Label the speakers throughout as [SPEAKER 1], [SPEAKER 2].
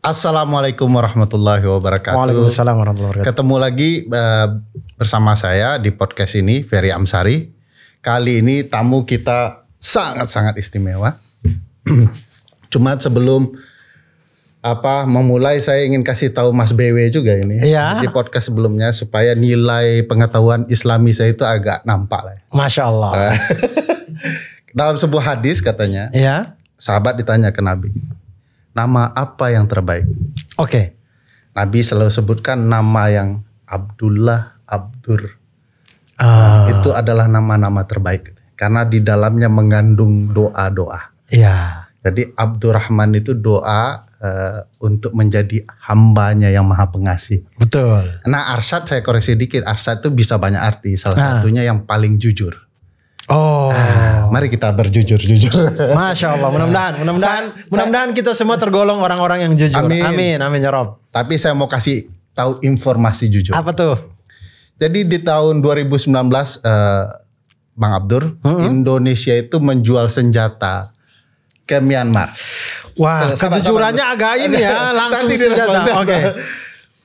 [SPEAKER 1] Assalamualaikum warahmatullahi wabarakatuh.
[SPEAKER 2] Waalaikumsalam warahmatullahi wabarakatuh.
[SPEAKER 1] Ketemu lagi bersama saya di podcast ini, Ferry Amsari. Kali ini tamu kita sangat-sangat istimewa. Cuma sebelum memulai, saya ingin kasih tahu Mas BW juga ini
[SPEAKER 2] ya.
[SPEAKER 1] Di podcast sebelumnya supaya nilai pengetahuan Islami saya itu agak nampak lah.
[SPEAKER 2] Masya Allah.
[SPEAKER 1] Dalam sebuah hadis katanya,
[SPEAKER 2] ya.
[SPEAKER 1] Sahabat ditanya ke Nabi, nama apa yang terbaik?
[SPEAKER 2] Oke.
[SPEAKER 1] Nabi selalu sebutkan nama yang Abdullah, Abdur. Itu adalah nama-nama terbaik karena di dalamnya mengandung doa-doa.
[SPEAKER 2] Iya.
[SPEAKER 1] Jadi Abdurrahman itu doa untuk menjadi hambanya yang maha pengasih.
[SPEAKER 2] Betul.
[SPEAKER 1] Nah, Arsyad saya koreksi dikit. Arsyad itu bisa banyak arti. Salah satunya yang paling jujur. Mari kita berjujur-jujur.
[SPEAKER 2] Masya Allah. Mudah-mudahan kita semua tergolong orang-orang yang jujur. Amin ya Rob.
[SPEAKER 1] Tapi saya mau kasih tahu informasi jujur.
[SPEAKER 2] Apa tuh?
[SPEAKER 1] Jadi di tahun 2019 Bang Abdur, Indonesia itu menjual senjata ke Myanmar.
[SPEAKER 2] Wah, kejujurannya agak ini ya, langsung senjata. Oke.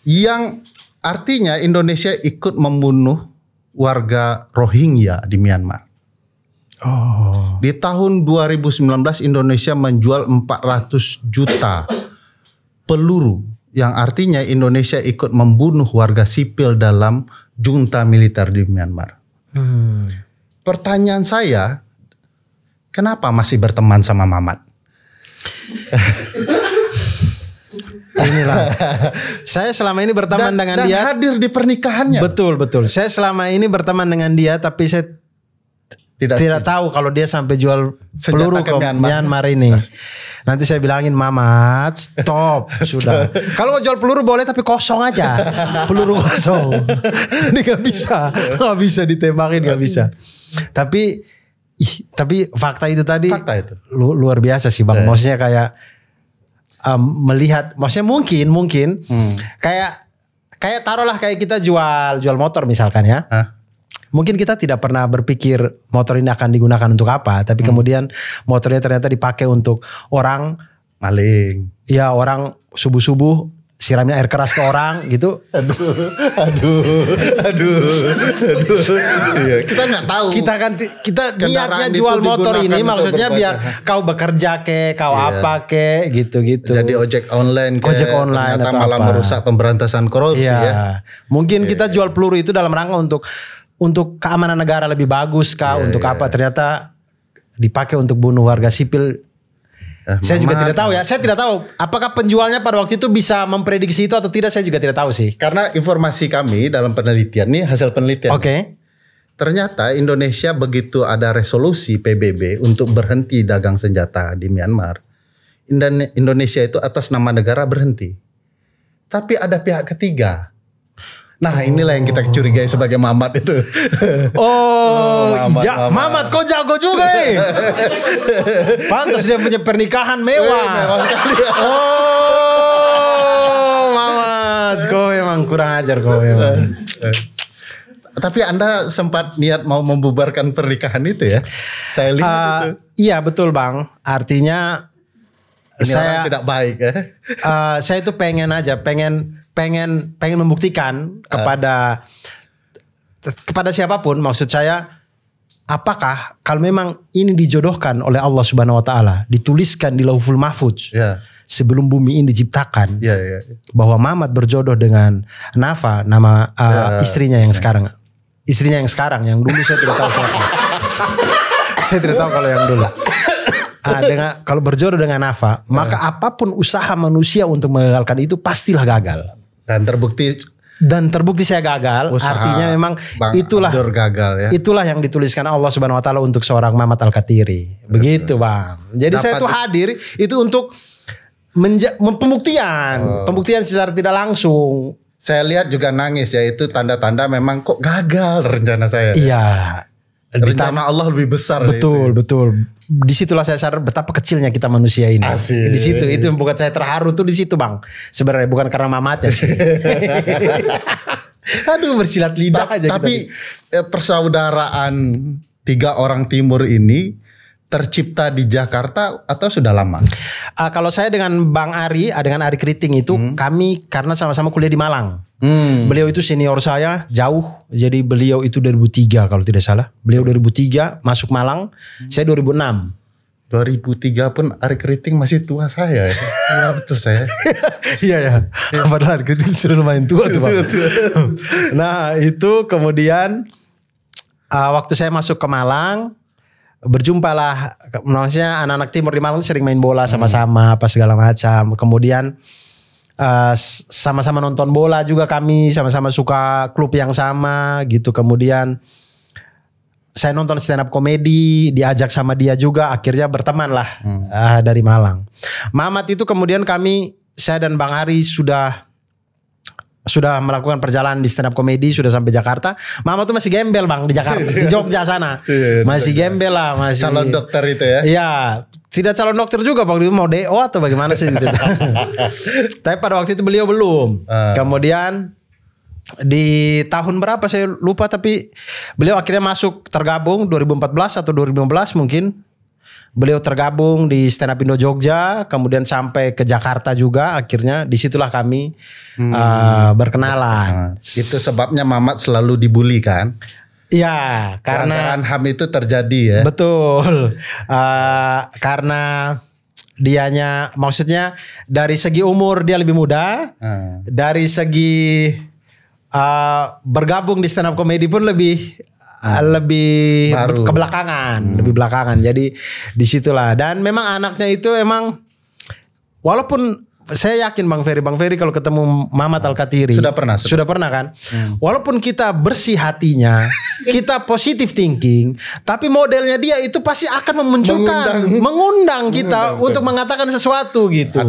[SPEAKER 1] Yang artinya Indonesia ikut membunuh warga Rohingya di Myanmar. Di tahun 2019 Indonesia menjual 400 juta peluru, yang artinya Indonesia ikut membunuh warga sipil dalam junta militer di Myanmar. Pertanyaan saya, kenapa masih berteman sama Mamat?
[SPEAKER 2] Inilah. Saya selama ini berteman dengan dia.
[SPEAKER 1] Dan hadir di pernikahannya.
[SPEAKER 2] Betul. Saya selama ini berteman dengan dia, tapi saya tidak tahu kalau dia sampai jual peluru ke Myanmar ini. Nanti saya bilangin, Mamat, stop, sudah. Kalau mau jual peluru boleh tapi kosong aja, peluru kosong. Jadi nggak bisa ditembakin, nggak bisa. Tapi fakta itu tadi luar biasa sih Bang. Maksudnya kayak melihat, maksudnya mungkin kayak taruhlah kayak kita jual motor misalkan ya. Mungkin kita tidak pernah berpikir motor ini akan digunakan untuk apa, tapi kemudian motornya ternyata dipakai untuk orang
[SPEAKER 1] maling.
[SPEAKER 2] Ya, orang subuh-subuh siramin air keras ke orang gitu.
[SPEAKER 1] Aduh. Iya, kita nggak tahu.
[SPEAKER 2] Kita niatnya jual motor ini maksudnya biar kau bekerja kau apa gitu.
[SPEAKER 1] Jadi ojek online ternyata
[SPEAKER 2] atau
[SPEAKER 1] malah merusak pemberantasan korupsi ya.
[SPEAKER 2] Mungkin kita jual peluru itu dalam rangka untuk keamanan negara lebih bagus untuk apa, ternyata dipakai untuk bunuh warga sipil. Saya juga tidak tahu ya. Saya tidak tahu apakah penjualnya pada waktu itu bisa memprediksi itu atau tidak. Saya juga tidak tahu sih.
[SPEAKER 1] Karena informasi kami dalam penelitian nih, hasil penelitian. Ternyata Indonesia begitu ada resolusi PBB untuk berhenti dagang senjata di Myanmar, Indonesia itu atas nama negara berhenti. Tapi ada pihak ketiga. Nah, inilah yang kita curigai sebagai Mamat itu.
[SPEAKER 2] Mamat kau jago juga pantas dia punya pernikahan mewah. Mamat, kau memang kurang ajar kau memang.
[SPEAKER 1] Tapi Anda sempat niat mau membubarkan pernikahan itu ya? Saya lihat itu.
[SPEAKER 2] Iya betul Bang. Artinya
[SPEAKER 1] saya tidak baik ya.
[SPEAKER 2] Saya itu pengen membuktikan kepada siapapun, maksud saya, apakah kalau memang ini dijodohkan oleh Allah Subhanahu wa taala, dituliskan di Lauhul Mahfuz sebelum bumi ini diciptakan, bahwa Mamat berjodoh dengan Nafa, nama istrinya yang sekarang. Istrinya yang sekarang, yang dulu saya tidak tahu siapa. Saya tidak tahu kalau yang dulu. Kalau berjodoh dengan Nafa, maka apapun usaha manusia untuk mengagalkan itu pastilah gagal. Dan terbukti saya gagal. Artinya memang itulah
[SPEAKER 1] gagal ya.
[SPEAKER 2] Itulah yang dituliskan Allah Subhanahu wa taala untuk seorang Mamat Al-Katiri. Begitu Bang. Jadi saya tuh hadir itu untuk pembuktian secara tidak langsung.
[SPEAKER 1] Saya lihat juga nangis ya, itu tanda-tanda memang kok gagal rencana saya.
[SPEAKER 2] Iya.
[SPEAKER 1] Rencana Allah lebih besar.
[SPEAKER 2] Betul. Disitulah saya sadar betapa kecilnya kita manusia ini.
[SPEAKER 1] Asik.
[SPEAKER 2] Di situ itu yang membuat saya terharu tuh di situ Bang. Sebenarnya bukan karena Mamatnya sih. Aduh, bersilat lidah aja.
[SPEAKER 1] Tapi persaudaraan 3 orang timur ini tercipta di Jakarta atau sudah lama?
[SPEAKER 2] Kalau saya dengan Bang Ari, dengan Ari Kriting itu kami karena sama-sama kuliah di Malang. Beliau itu senior saya jauh, jadi beliau itu 2003 kalau tidak salah. Beliau 2003 masuk Malang, saya 2006.
[SPEAKER 1] 2003 pun Ari Kriting masih tua saya. Ya betul saya.
[SPEAKER 2] Iya ya. Padahal Ari Kriting sudah lumayan tua tuh Bang. Nah itu kemudian waktu saya masuk ke Malang, berjumpalah, maksudnya anak-anak timur di Malang sering main bola sama-sama apa segala macam. Kemudian sama-sama nonton bola juga kami, sama-sama suka klub yang sama gitu. Kemudian saya nonton stand up komedi, diajak sama dia juga, akhirnya berteman lah dari Malang. Mamat itu kemudian saya dan Bang Ari sudah melakukan perjalanan di stand up komedi, sudah sampai Jakarta. Mama tuh masih gembel Bang di Jakarta, di Jogja sana. Masih gembel lah, masih.
[SPEAKER 1] Calon dokter itu ya?
[SPEAKER 2] Iya, tidak calon dokter juga waktu itu, mau DO atau bagaimana sih gitu. Tapi pada waktu itu beliau belum. Kemudian di tahun berapa saya lupa, tapi beliau akhirnya masuk tergabung 2014 atau 2015 mungkin. Beliau tergabung di Stand Up Indo Jogja, kemudian sampai ke Jakarta juga. Akhirnya disitulah kami berkenalan.
[SPEAKER 1] Itu sebabnya Mamat selalu dibully kan?
[SPEAKER 2] Iya, karena
[SPEAKER 1] HAM itu terjadi ya.
[SPEAKER 2] Betul, karena dianya, maksudnya dari segi umur dia lebih muda, dari segi bergabung di stand up comedy pun lebih lebih belakangan. Jadi disitulah. Dan memang anaknya itu emang, walaupun saya yakin Bang Ferry kalau ketemu Mamat Al-Katiri sudah pernah kan. Walaupun kita bersih hatinya, kita positive thinking, tapi modelnya dia itu pasti akan mengundang kita untuk mengatakan sesuatu gitu.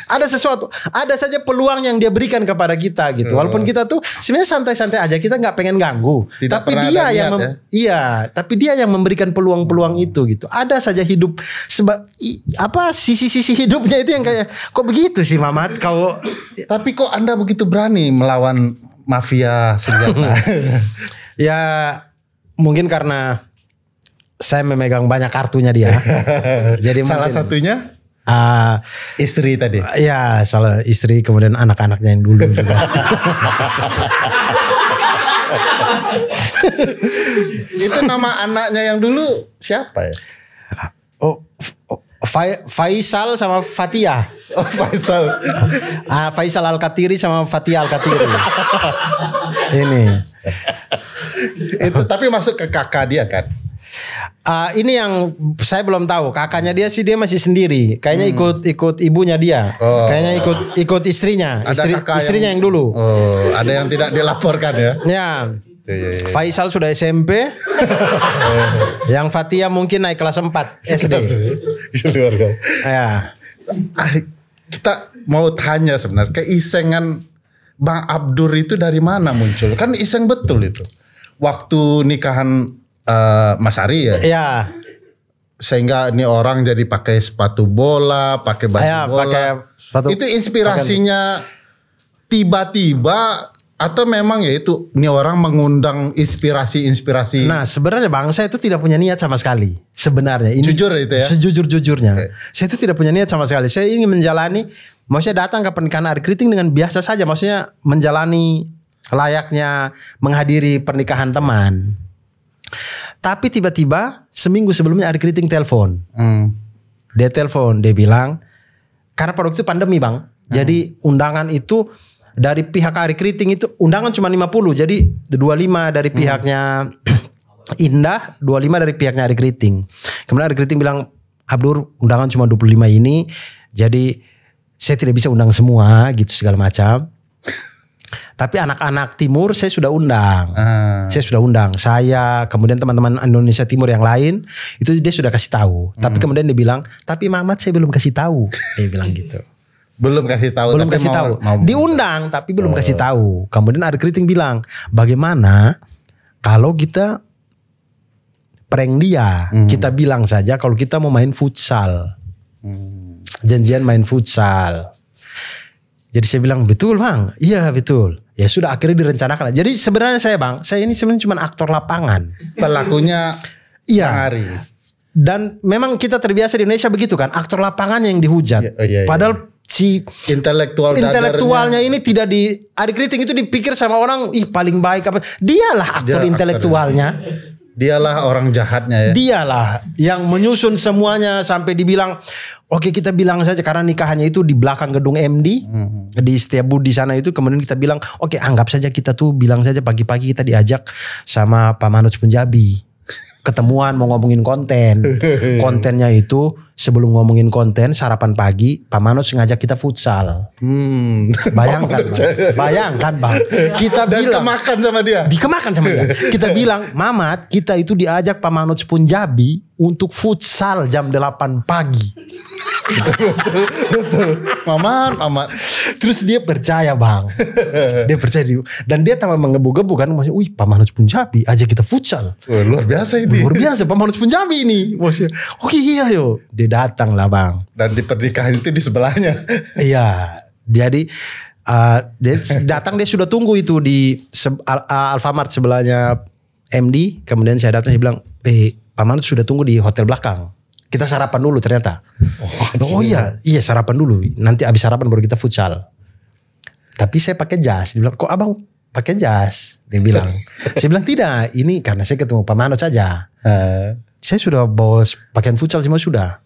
[SPEAKER 2] Ada sesuatu, ada saja peluang yang dia berikan kepada kita gitu. Walaupun kita tuh sebenarnya santai-santai aja, kita nggak pengen ganggu. Tapi dia yang tapi dia yang memberikan peluang-peluang itu gitu. Ada saja hidup sisi-sisi hidupnya itu yang kayak kok begitu sih Mamat kau.
[SPEAKER 1] Tapi kok Anda begitu berani melawan mafia senjata?
[SPEAKER 2] Ya mungkin karena saya memegang banyak kartunya dia. Jadi
[SPEAKER 1] salah satunya istri tadi.
[SPEAKER 2] Ya salah istri, kemudian anak-anaknya yang dulu juga.
[SPEAKER 1] Itu nama anaknya yang dulu siapa ya?
[SPEAKER 2] Faisal sama Fatia.
[SPEAKER 1] Faisal.
[SPEAKER 2] Faisal Al-Katiri sama Fatia Al-Katiri. Ini.
[SPEAKER 1] Itu tapi masuk ke kakak dia kan?
[SPEAKER 2] Ini yang saya belum tahu. Kakaknya dia masih sendiri. Kayaknya ikut ibunya dia. Kayaknya ikut istrinya. Istrinya yang dulu.
[SPEAKER 1] Ada yang tidak dilaporkan ya?
[SPEAKER 2] Ya. Faisal sudah SMP. Yang Fatia mungkin naik kelas 4 SD. Ya.
[SPEAKER 1] Kita mau tanya sebenarnya, keisengan Bang Abdur itu dari mana muncul? Kan iseng betul itu. Waktu nikahan Mas Ari ya.
[SPEAKER 2] Iya.
[SPEAKER 1] Sehingga ini orang jadi pakai sepatu bola, pakai baju bola. Itu inspirasinya tiba-tiba atau memang ya itu ini orang mengundang inspirasi.
[SPEAKER 2] Nah sebenarnya Bang, saya itu tidak punya niat sama sekali. Sebenarnya ini
[SPEAKER 1] jujur itu ya.
[SPEAKER 2] Sejujur-jujurnya, saya itu tidak punya niat sama sekali. Saya ingin menjalani, maksudnya datang ke pernikahan Ari Kriting dengan biasa saja. Maksudnya menjalani layaknya menghadiri pernikahan teman. Tapi tiba-tiba seminggu sebelumnya Ari Kriting telepon. Dia telepon, dia bilang, karena pada waktu itu pandemi Bang. Jadi undangan itu dari pihak Ari Kriting itu undangan cuma 50. Jadi 25 dari pihaknya Indah, 25 dari pihaknya Ari Kriting. Kemudian Ari Kriting bilang, Abdur undangan cuma 25 ini. Jadi saya tidak bisa undang semua gitu segala macam. Tapi anak-anak timur saya sudah undang. Saya sudah undang. Saya, kemudian teman-teman Indonesia Timur yang lain itu dia sudah kasih tahu. Tapi kemudian dia bilang, tapi Mamat saya belum kasih tahu. Dia bilang gitu.
[SPEAKER 1] Belum kasih tahu.
[SPEAKER 2] Belum kasih tahu. Diundang tapi belum kasih tahu. Kemudian Ari Kriting bilang, bagaimana kalau kita prank dia? Kita bilang saja kalau kita mau main futsal. Janjian main futsal. Jadi saya bilang, betul Bang. Iya betul. Ya sudah akhirnya direncanakan. Jadi sebenarnya saya Bang, saya ini sebenarnya cuma aktor lapangan.
[SPEAKER 1] Pelakunya
[SPEAKER 2] iya.
[SPEAKER 1] Bang Ari.
[SPEAKER 2] Dan memang kita terbiasa di Indonesia begitu kan, aktor lapangannya yang dihujat. Padahal si intelektualnya ini tidak Ari Kriting itu dipikir sama orang, ih paling baik apa. Dialah aktor intelektualnya.
[SPEAKER 1] Dialah orang jahatnya ya.
[SPEAKER 2] Dialah yang menyusun semuanya sampai dibilang, oke kita bilang saja karena nikahannya itu di belakang gedung MD di Setiabudi sana itu, kemudian kita bilang, oke anggap saja kita tuh bilang saja pagi-pagi kita diajak sama Pak Manoj Punjabi. Ketemuan mau ngomongin konten. Kontennya itu sebelum ngomongin konten sarapan pagi Pak Manoj ngajak kita futsal. Bayangkan bang. Kita
[SPEAKER 1] dan
[SPEAKER 2] bilang
[SPEAKER 1] dikemakan sama dia.
[SPEAKER 2] Dikemakan sama dia. Kita bilang, Mamat kita itu diajak Pak Manoj Punjabi untuk futsal jam 8 pagi.
[SPEAKER 1] Betul. Mamat.
[SPEAKER 2] Terus dia percaya bang. Dia percaya. Dan dia tambah menggebu-gebu kan. Wih Pak Manoj Punjabi ajak kita futsal.
[SPEAKER 1] Luar biasa ini.
[SPEAKER 2] Luar biasa Pak Manoj Punjabi ini. Maksudnya, oke iya yo. Dia datang lah bang.
[SPEAKER 1] Dan di pernikahan itu di sebelahnya.
[SPEAKER 2] Iya. Jadi dia datang, dia sudah tunggu itu di Alfamart sebelahnya MD. Kemudian saya datang, saya bilang, Pak Manoj sudah tunggu di hotel belakang. Kita sarapan dulu ternyata. Oh iya sarapan dulu. Nanti abis sarapan baru kita futsal. Tapi saya pakai jas. Dia bilang, kok abang pakai jas? Dia bilang. Saya bilang tidak. Ini karena saya ketemu Pak Manoj saja. Saya sudah bawa pakaian futsal semua sudah.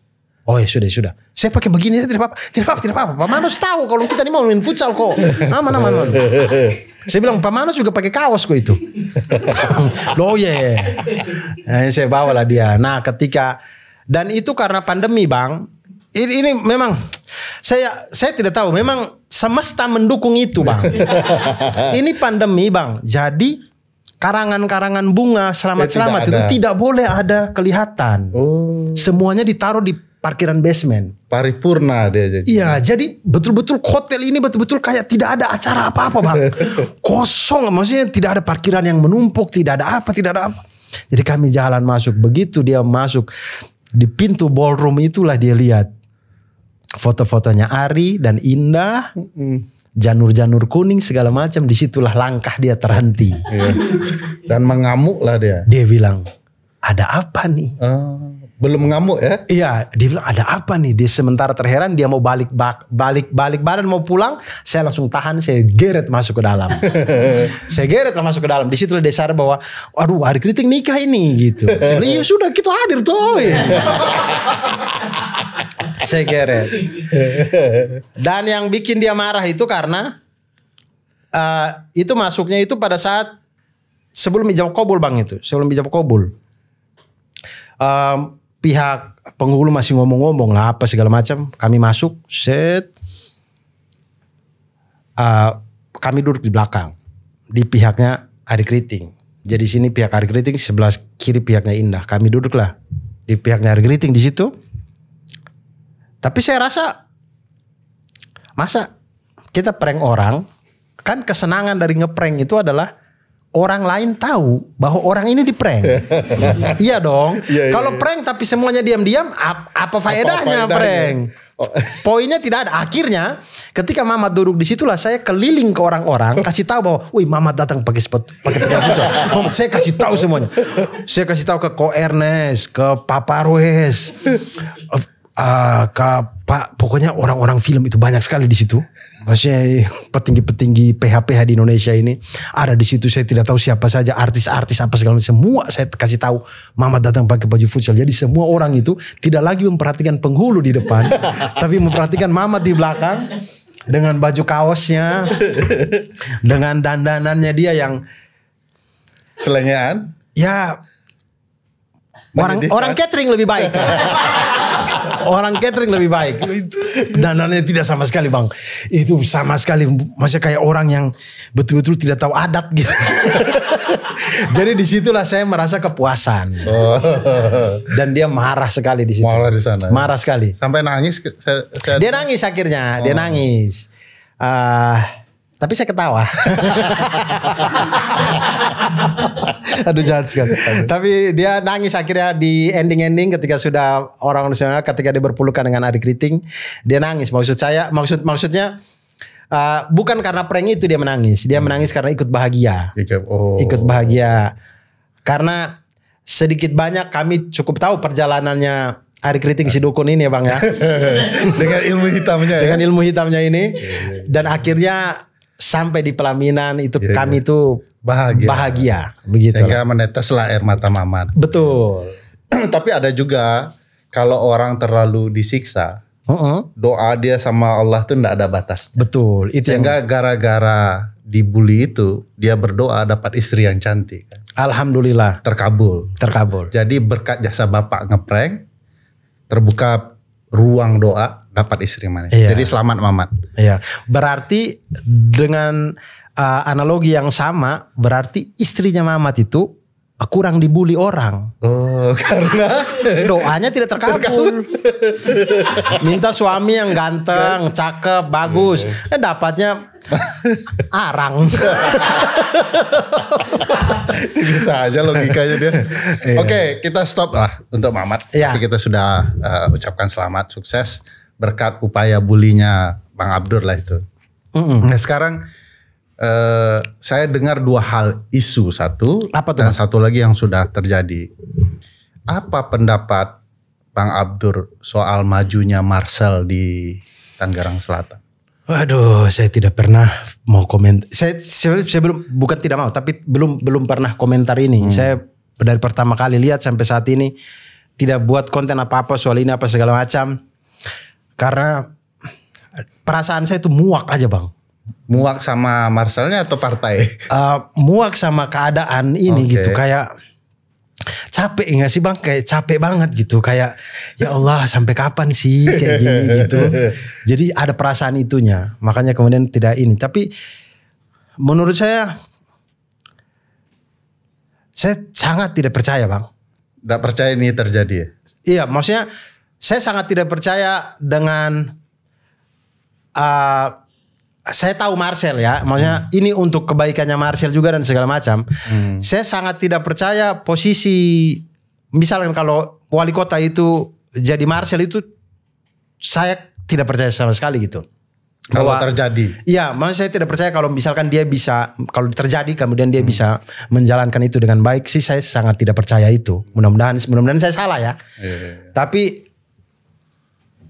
[SPEAKER 2] Oh ya sudah. Saya pakai begini tidak apa-apa. Pak Manoj tahu kalau kita ini mau main futsal kok. Aman. Saya bilang Pak Manoj juga pakai kaos kok itu. Oh yeah. Nah, saya bawalah dia. Nah ketika, dan itu karena pandemi bang. Ini memang saya tidak tahu. Memang semesta mendukung itu bang. Ini pandemi bang. Jadi karangan-karangan bunga selamat-selamat itu tidak boleh ada kelihatan. Semuanya ditaruh di parkiran basement.
[SPEAKER 1] Paripurna dia jadi.
[SPEAKER 2] Iya, jadi betul-betul hotel ini betul-betul kayak tidak ada acara apa-apa bang. Kosong, maksudnya tidak ada parkiran yang menumpuk, tidak ada apa. Jadi kami jalan masuk, begitu dia masuk di pintu ballroom itulah dia lihat foto-fotonya Ari dan Indah, janur-janur kuning segala macam. Disitulah langkah dia terhenti.
[SPEAKER 1] Dan mengamuk lah dia.
[SPEAKER 2] Dia bilang, ada apa nih?
[SPEAKER 1] Belum mengamuk ya?
[SPEAKER 2] Iya, dia bilang ada apa nih? Dia sementara terheran, dia mau balik badan mau pulang, saya langsung tahan, saya geret masuk ke dalam. Di situ dia sadar bahwa, aduh Ari Kriting nikah ini gitu. Saya bilang, iya sudah kita hadir tuh. Saya geret. Dan yang bikin dia marah itu karena itu masuknya itu pada saat sebelum ijab kabul bang itu, pihak penghulu masih ngomong-ngomong lah apa segala macam. Kami masuk, kami duduk di belakang, di pihaknya Ari Kriting. Jadi sini pihak Ari Kriting, sebelah kiri pihaknya Indah. Kami duduklah di pihaknya Ari Kriting di situ. Tapi saya rasa, masa kita prank orang, kan kesenangan dari ngeprank itu adalah orang lain tahu bahwa orang ini di prank. Iya dong. Kalau prank tapi semuanya diam-diam, apa faedahnya prank? Poinnya tidak ada. Akhirnya ketika Mamat duduk di situlah saya keliling ke orang-orang, kasih tahu bahwa, wih Mamat datang pakai pakaian futsal. Mamat, saya kasih tahu semuanya. Saya kasih tahu ke Ko Ernest, ke Pak Parwes, ke Pak, pokoknya orang-orang film itu banyak sekali di situ. Maksudnya petinggi-petinggi PH-PH di Indonesia ini ada di situ. Saya tidak tahu siapa saja, artis-artis apa segala macam, semua saya kasih tahu Mamat datang pakai baju futsal. Jadi semua orang itu tidak lagi memperhatikan penghulu di depan, tapi memperhatikan Mamat di belakang dengan baju kaosnya, dengan dandanannya dia yang
[SPEAKER 1] selengean.
[SPEAKER 2] Ya orang catering lebih baik. Orang catering lebih baik. Dandanannya tidak sama sekali bang. Itu sama sekali. Maksudnya kayak orang yang betul-betul tidak tahu adat gitu. Jadi disitulah saya merasa kepuasan. Dan dia marah sekali di situ.
[SPEAKER 1] Marah di sana.
[SPEAKER 2] Marah sekali.
[SPEAKER 1] Sampai nangis.
[SPEAKER 2] Dia nangis akhirnya. Dia nangis. Tapi saya ketawa. Aduh jahat sekali. Tapi dia nangis akhirnya di ending-ending ketika sudah orang nasional, ketika dia berpelukan dengan Ari Kriting, dia nangis. Maksudnya bukan karena prank itu dia menangis. Dia menangis karena ikut bahagia. Ikut bahagia. Karena sedikit banyak kami cukup tahu perjalanannya Ari Kriting si dukun ini ya Bang ya.
[SPEAKER 1] Dengan ilmu hitamnya ya.
[SPEAKER 2] Dengan ilmu hitamnya ini. Dan akhirnya sampai di pelaminan itu kami itu bahagia. Begitu.
[SPEAKER 1] Sehingga meneteslah air mata Mamat.
[SPEAKER 2] Betul.
[SPEAKER 1] Tapi ada juga kalau orang terlalu disiksa, doa dia sama Allah tuh enggak ada batas.
[SPEAKER 2] Betul.
[SPEAKER 1] Itu sehingga gara-gara dibully itu dia berdoa dapat istri yang cantik.
[SPEAKER 2] Alhamdulillah.
[SPEAKER 1] Terkabul. Jadi berkat jasa bapak ngeprank, terbuka ruang doa dapat istri manis. Iya. Jadi selamat Mamat.
[SPEAKER 2] Iya. Berarti dengan analogi yang sama, berarti istrinya Mamat itu kurang dibully orang.
[SPEAKER 1] Oh, karena
[SPEAKER 2] doanya tidak terkabul. Minta suami yang ganteng, cakep, bagus. Dapatnya arang.
[SPEAKER 1] Bisa aja logikanya dia. Oke, kita stop lah untuk Mamat. Tapi kita sudah ucapkan selamat, sukses berkat upaya bulinya Bang Abdur lah itu. Nah sekarang saya dengar dua hal isu, satu dan satu lagi yang sudah terjadi. Apa pendapat Bang Abdur soal majunya Marcel di Tangerang Selatan?
[SPEAKER 2] Waduh, saya tidak pernah mau komen. Saya belum, bukan tidak mau, tapi belum pernah komentar ini. Saya dari pertama kali lihat sampai saat ini tidak buat konten apa-apa soal ini apa segala macam. Karena perasaan saya itu muak aja Bang.
[SPEAKER 1] Muak sama Marcelnya atau partai?
[SPEAKER 2] Muak sama keadaan ini gitu, kayak capek gak sih Bang? Kayak capek banget gitu, kayak ya Allah sampai kapan sih kayak gini gitu. Jadi ada perasaan itunya, makanya kemudian tidak ini. Tapi menurut saya sangat tidak percaya Bang.
[SPEAKER 1] Tidak percaya ini terjadi ya?
[SPEAKER 2] Iya, maksudnya saya sangat tidak percaya dengan saya tahu Marcel ya, maksudnya ini untuk kebaikannya Marcel juga dan segala macam. Saya sangat tidak percaya posisi, misalnya kalau wali kota itu jadi Marcel itu, saya tidak percaya sama sekali gitu.
[SPEAKER 1] Kalau terjadi?
[SPEAKER 2] Iya, maksudnya saya tidak percaya kalau misalkan dia bisa, kalau terjadi kemudian dia bisa menjalankan itu dengan baik sih, saya sangat tidak percaya itu. Mudah-mudahan saya salah ya. Tapi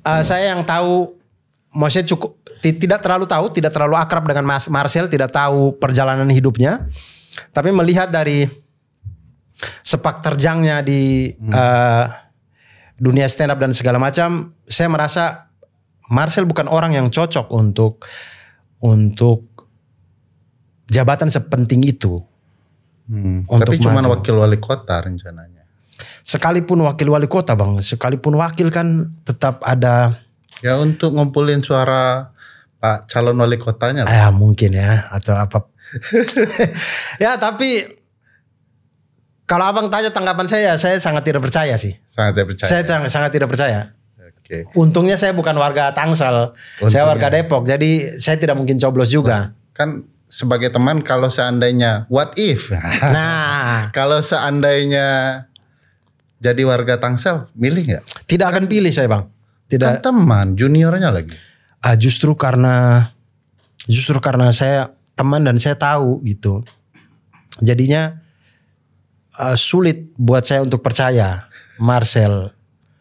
[SPEAKER 2] saya yang tahu, maksudnya cukup tidak terlalu tahu, tidak terlalu akrab dengan Marcel, tidak tahu perjalanan hidupnya, tapi melihat dari sepak terjangnya di dunia stand up dan segala macam, saya merasa Marcel bukan orang yang cocok untuk jabatan sepenting itu.
[SPEAKER 1] Tapi cuma wakil wali kota rencananya.
[SPEAKER 2] Sekalipun wakil wali kota Bang, sekalipun wakil kan tetap ada.
[SPEAKER 1] Ya untuk ngumpulin suara Pak calon wali kotanya lah.
[SPEAKER 2] Ya mungkin ya, atau apa. Ya tapi kalau Abang tanya tanggapan saya sangat tidak percaya sih.
[SPEAKER 1] Sangat tidak percaya.
[SPEAKER 2] Saya sangat tidak percaya. Untungnya saya bukan warga Tangsel, saya warga Depok, jadi saya tidak mungkin coblos juga.
[SPEAKER 1] Kan sebagai teman, kalau seandainya what if?
[SPEAKER 2] Nah,
[SPEAKER 1] kalau seandainya jadi warga Tangsel, milih nggak?
[SPEAKER 2] Tidak akan pilih saya Bang. Tidak.
[SPEAKER 1] Kan teman, juniornya lagi.
[SPEAKER 2] Justru karena saya teman dan saya tahu gitu. Jadinya sulit buat saya untuk percaya Marcel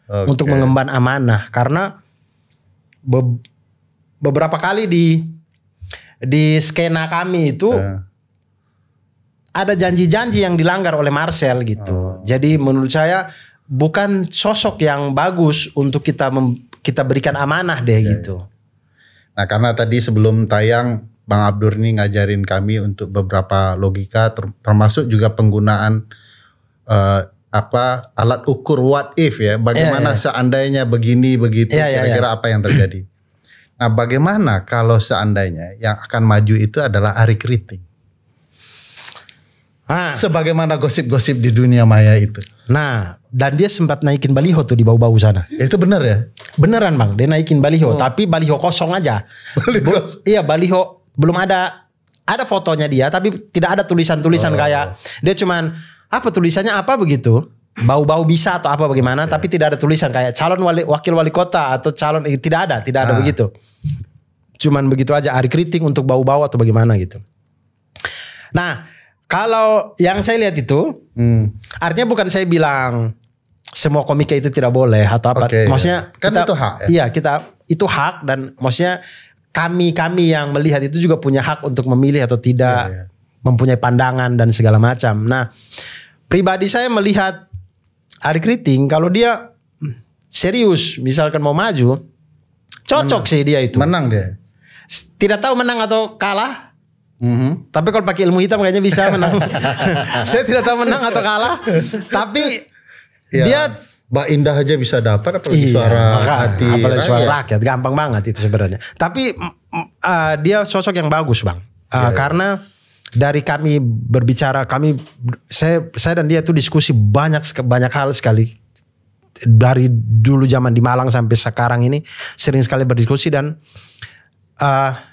[SPEAKER 2] untuk mengemban amanah, karena beberapa kali di skena kami itu ada janji-janji yang dilanggar oleh Marcel gitu. Jadi menurut saya bukan sosok yang bagus untuk kita berikan amanah deh gitu.
[SPEAKER 1] Nah karena tadi sebelum tayang Bang Abdur ini ngajarin kami untuk beberapa logika, termasuk juga penggunaan alat ukur what if ya. Bagaimana seandainya begini begitu, kira-kira apa yang terjadi. Nah bagaimana kalau seandainya yang akan maju itu adalah Ari Kriting? Sebagaimana gosip-gosip di dunia maya itu.
[SPEAKER 2] Nah, dan dia sempat naikin baliho tuh di bau-bau sana.
[SPEAKER 1] Itu benar ya?
[SPEAKER 2] Beneran Bang, dia naikin baliho, tapi baliho kosong aja. Iya, baliho belum ada fotonya dia, tapi tidak ada tulisan-tulisan kayak dia cuman apa tulisannya apa begitu. Bau-bau bisa atau apa bagaimana, tapi tidak ada tulisan kayak calon wakil wali kota atau calon, tidak ada begitu. Cuman begitu aja Ari Kriting untuk bau-bau atau bagaimana gitu. Nah, Kalau yang saya lihat itu, artinya bukan saya bilang semua komika itu tidak boleh atau apa. Maksudnya
[SPEAKER 1] kan
[SPEAKER 2] kita,
[SPEAKER 1] itu hak. Ya?
[SPEAKER 2] Iya, itu hak dan maksudnya kami yang melihat itu juga punya hak untuk memilih atau tidak, mempunyai pandangan dan segala macam. Nah, pribadi saya melihat Arie Kriting kalau dia serius, misalkan mau maju, cocok sih dia itu.
[SPEAKER 1] Menang dia.
[SPEAKER 2] Tidak tahu menang atau kalah. Tapi kalau pakai ilmu hitam kayaknya bisa menang. Saya tidak tahu menang atau kalah. Tapi dia
[SPEAKER 1] Mbak Indah aja bisa dapat, apalagi suara hati
[SPEAKER 2] apalagi suara rakyat. Gampang banget itu sebenarnya. Tapi dia sosok yang bagus, Bang. Karena dari kami berbicara, saya dan dia tuh diskusi banyak hal sekali. Dari dulu zaman di Malang sampai sekarang ini sering sekali berdiskusi dan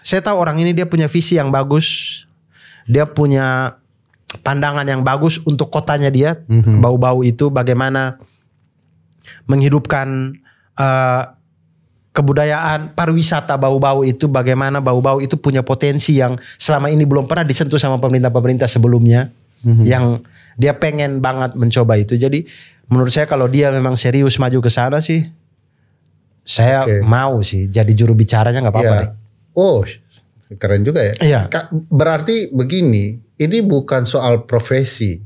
[SPEAKER 2] saya tahu orang ini dia punya visi yang bagus, dia punya pandangan yang bagus untuk kotanya dia. Bau-bau itu bagaimana menghidupkan kebudayaan pariwisata bau-bau itu, bagaimana bau-bau itu punya potensi yang selama ini belum pernah disentuh sama pemerintah-pemerintah sebelumnya, yang dia pengen banget mencoba itu. Jadi menurut saya kalau dia memang serius maju ke sana sih, saya mau sih jadi juru bicaranya, nggak apa-apa deh.
[SPEAKER 1] Oh, keren juga ya.
[SPEAKER 2] Iya.
[SPEAKER 1] Berarti begini, ini bukan soal profesi,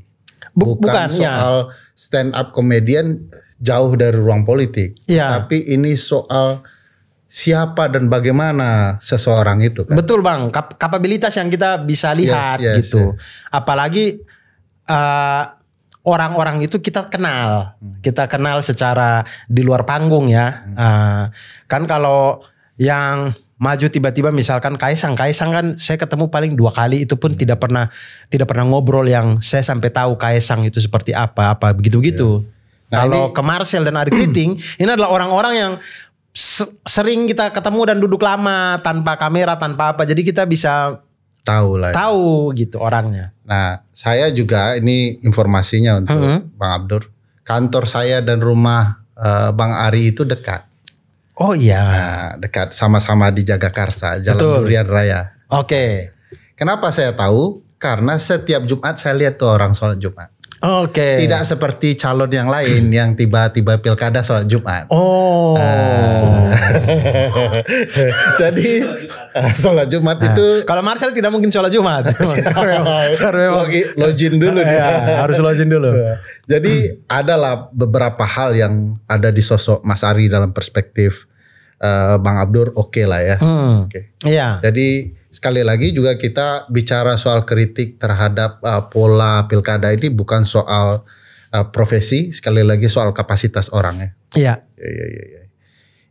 [SPEAKER 1] bukan soal stand up comedian jauh dari ruang politik, tapi ini soal siapa dan bagaimana seseorang itu kan.
[SPEAKER 2] Betul Bang, kapabilitas yang kita bisa lihat gitu. Apalagi orang-orang itu kita kenal secara di luar panggung ya. Kan kalau yang maju tiba-tiba misalkan Kaisang kan saya ketemu paling 2 kali, itu pun tidak pernah ngobrol yang saya sampai tahu Kaisang itu seperti apa begitu-begitu. Nah, kalau ke Marcel dan Arie Kriting ini adalah orang-orang yang sering kita ketemu dan duduk lama tanpa kamera, tanpa apa. Jadi kita bisa tahu gitu orangnya.
[SPEAKER 1] Nah, saya juga ini informasinya untuk Bang Abdur. Kantor saya dan rumah Bang Arie itu dekat.
[SPEAKER 2] Oh iya.
[SPEAKER 1] Nah, dekat, sama-sama di Jagakarsa, Jalan Durian Raya.
[SPEAKER 2] Oke.
[SPEAKER 1] Kenapa saya tahu? Karena setiap Jumat saya lihat tuh orang sholat Jumat.
[SPEAKER 2] Oke.
[SPEAKER 1] Tidak seperti calon yang lain yang tiba-tiba pilkada sholat Jumat.
[SPEAKER 2] Oh.
[SPEAKER 1] Jadi sholat Jumat itu.
[SPEAKER 2] Kalau Marcel tidak mungkin sholat Jumat.
[SPEAKER 1] Login dulu dia.
[SPEAKER 2] Harus login dulu.
[SPEAKER 1] Jadi adalah beberapa hal yang ada di sosok Mas Arie dalam perspektif Bang Abdur lah ya.
[SPEAKER 2] Iya.
[SPEAKER 1] Jadi sekali lagi juga kita bicara soal kritik terhadap pola pilkada ini bukan soal profesi, sekali lagi soal kapasitas orang ya.
[SPEAKER 2] Iya.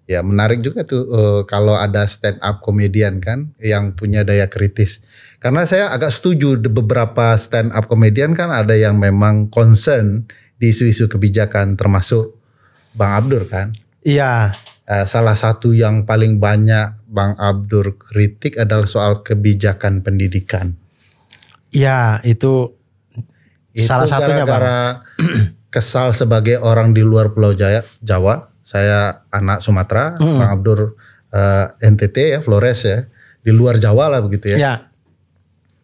[SPEAKER 1] Ya menarik juga tuh kalau ada stand up komedian kan yang punya daya kritis. Karena saya agak setuju beberapa stand up komedian kan ada yang memang concern di isu-isu kebijakan termasuk Bang Abdur kan.
[SPEAKER 2] Iya.
[SPEAKER 1] Salah satu yang paling banyak Bang Abdur kritik adalah soal kebijakan pendidikan.
[SPEAKER 2] Ya, itu salah satunya
[SPEAKER 1] gara-gara kesal sebagai orang di luar Pulau Jawa. Saya anak Sumatera, Bang Abdur NTT ya, Flores ya, di luar Jawa lah begitu ya.
[SPEAKER 2] Ya.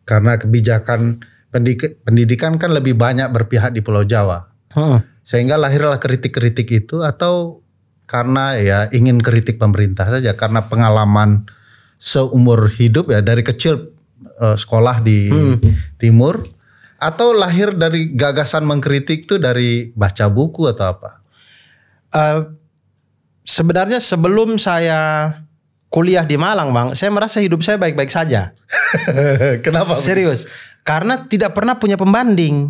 [SPEAKER 1] Karena kebijakan pendidikan kan lebih banyak berpihak di Pulau Jawa. Sehingga lahirlah kritik-kritik itu, atau karena ya ingin kritik pemerintah saja, karena pengalaman seumur hidup ya dari kecil sekolah di timur, atau lahir dari gagasan mengkritik itu dari baca buku atau apa?
[SPEAKER 2] Sebenarnya sebelum saya kuliah di Malang Bang, saya merasa hidup saya baik-baik saja.
[SPEAKER 1] Kenapa?
[SPEAKER 2] Serius, karena tidak pernah punya pembanding.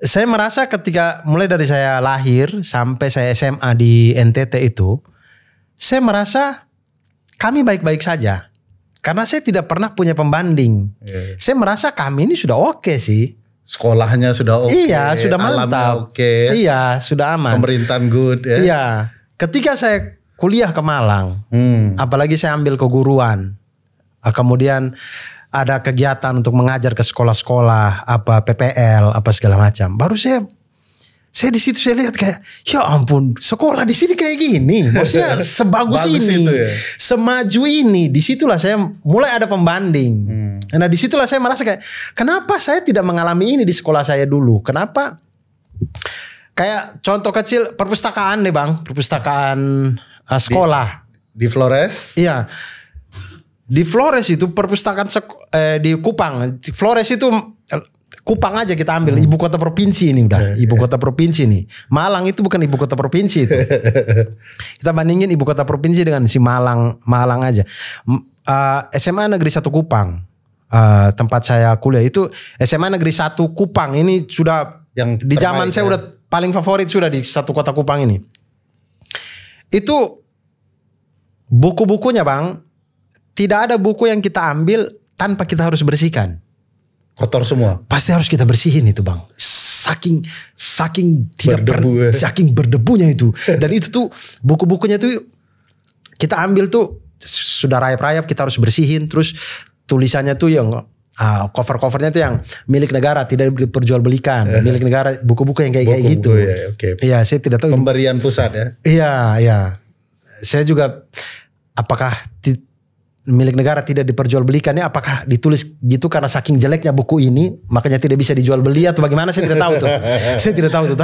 [SPEAKER 2] Saya merasa ketika mulai dari saya lahir sampai saya SMA di NTT itu, saya merasa kami baik-baik saja. Karena saya tidak pernah punya pembanding. Saya merasa kami ini sudah oke sih.
[SPEAKER 1] Sekolahnya sudah oke.
[SPEAKER 2] Iya, sudah mantap. Iya, sudah aman.
[SPEAKER 1] Pemerintahan good ya.
[SPEAKER 2] Iya. Ketika saya kuliah ke Malang, apalagi saya ambil keguruan, kemudian ada kegiatan untuk mengajar ke sekolah-sekolah, apa PPL, apa segala macam. Baru saya di situ saya lihat kayak, ya ampun, sekolah di sini kayak gini. Maksudnya sebagus ini, ya? Semaju ini. Disitulah saya mulai ada pembanding. Nah disitulah saya merasa kayak, kenapa saya tidak mengalami ini di sekolah saya dulu? Kenapa? Kayak contoh kecil perpustakaan nih bang, perpustakaan sekolah.
[SPEAKER 1] Di Flores?
[SPEAKER 2] Iya. Di Flores itu perpustakaan di Kupang. Flores itu Kupang aja kita ambil, ibu kota provinsi ini udah, ibu kota provinsi nih. Malang itu bukan ibu kota provinsi itu. Kita bandingin ibu kota provinsi dengan si Malang aja. SMA Negeri 1 Kupang, tempat saya kuliah itu SMA Negeri 1 Kupang ini sudah yang di zaman saya udah paling favorit sudah di satu kota Kupang ini. Itu buku-bukunya bang, tidak ada buku yang kita ambil tanpa kita harus bersihkan.
[SPEAKER 1] Kotor semua.
[SPEAKER 2] Pasti harus kita bersihin itu bang. Saking
[SPEAKER 1] berdebu,
[SPEAKER 2] saking berdebunya itu. Dan itu tuh buku-bukunya tuh kita ambil tuh sudah rayap-rayap, kita harus bersihin. Terus tulisannya tuh yang cover-covernya tuh yang milik negara, tidak diperjualbelikan. Milik negara, buku-buku yang kayak gitu. Iya, saya tidak tahu.
[SPEAKER 1] Pemberian pusat ya.
[SPEAKER 2] Iya. Saya juga apakah milik negara tidak diperjualbelikan ya, apakah ditulis gitu karena saking jeleknya buku ini makanya tidak bisa dijual beli atau bagaimana, saya tidak tahu tuh. Saya tidak tahu tuh,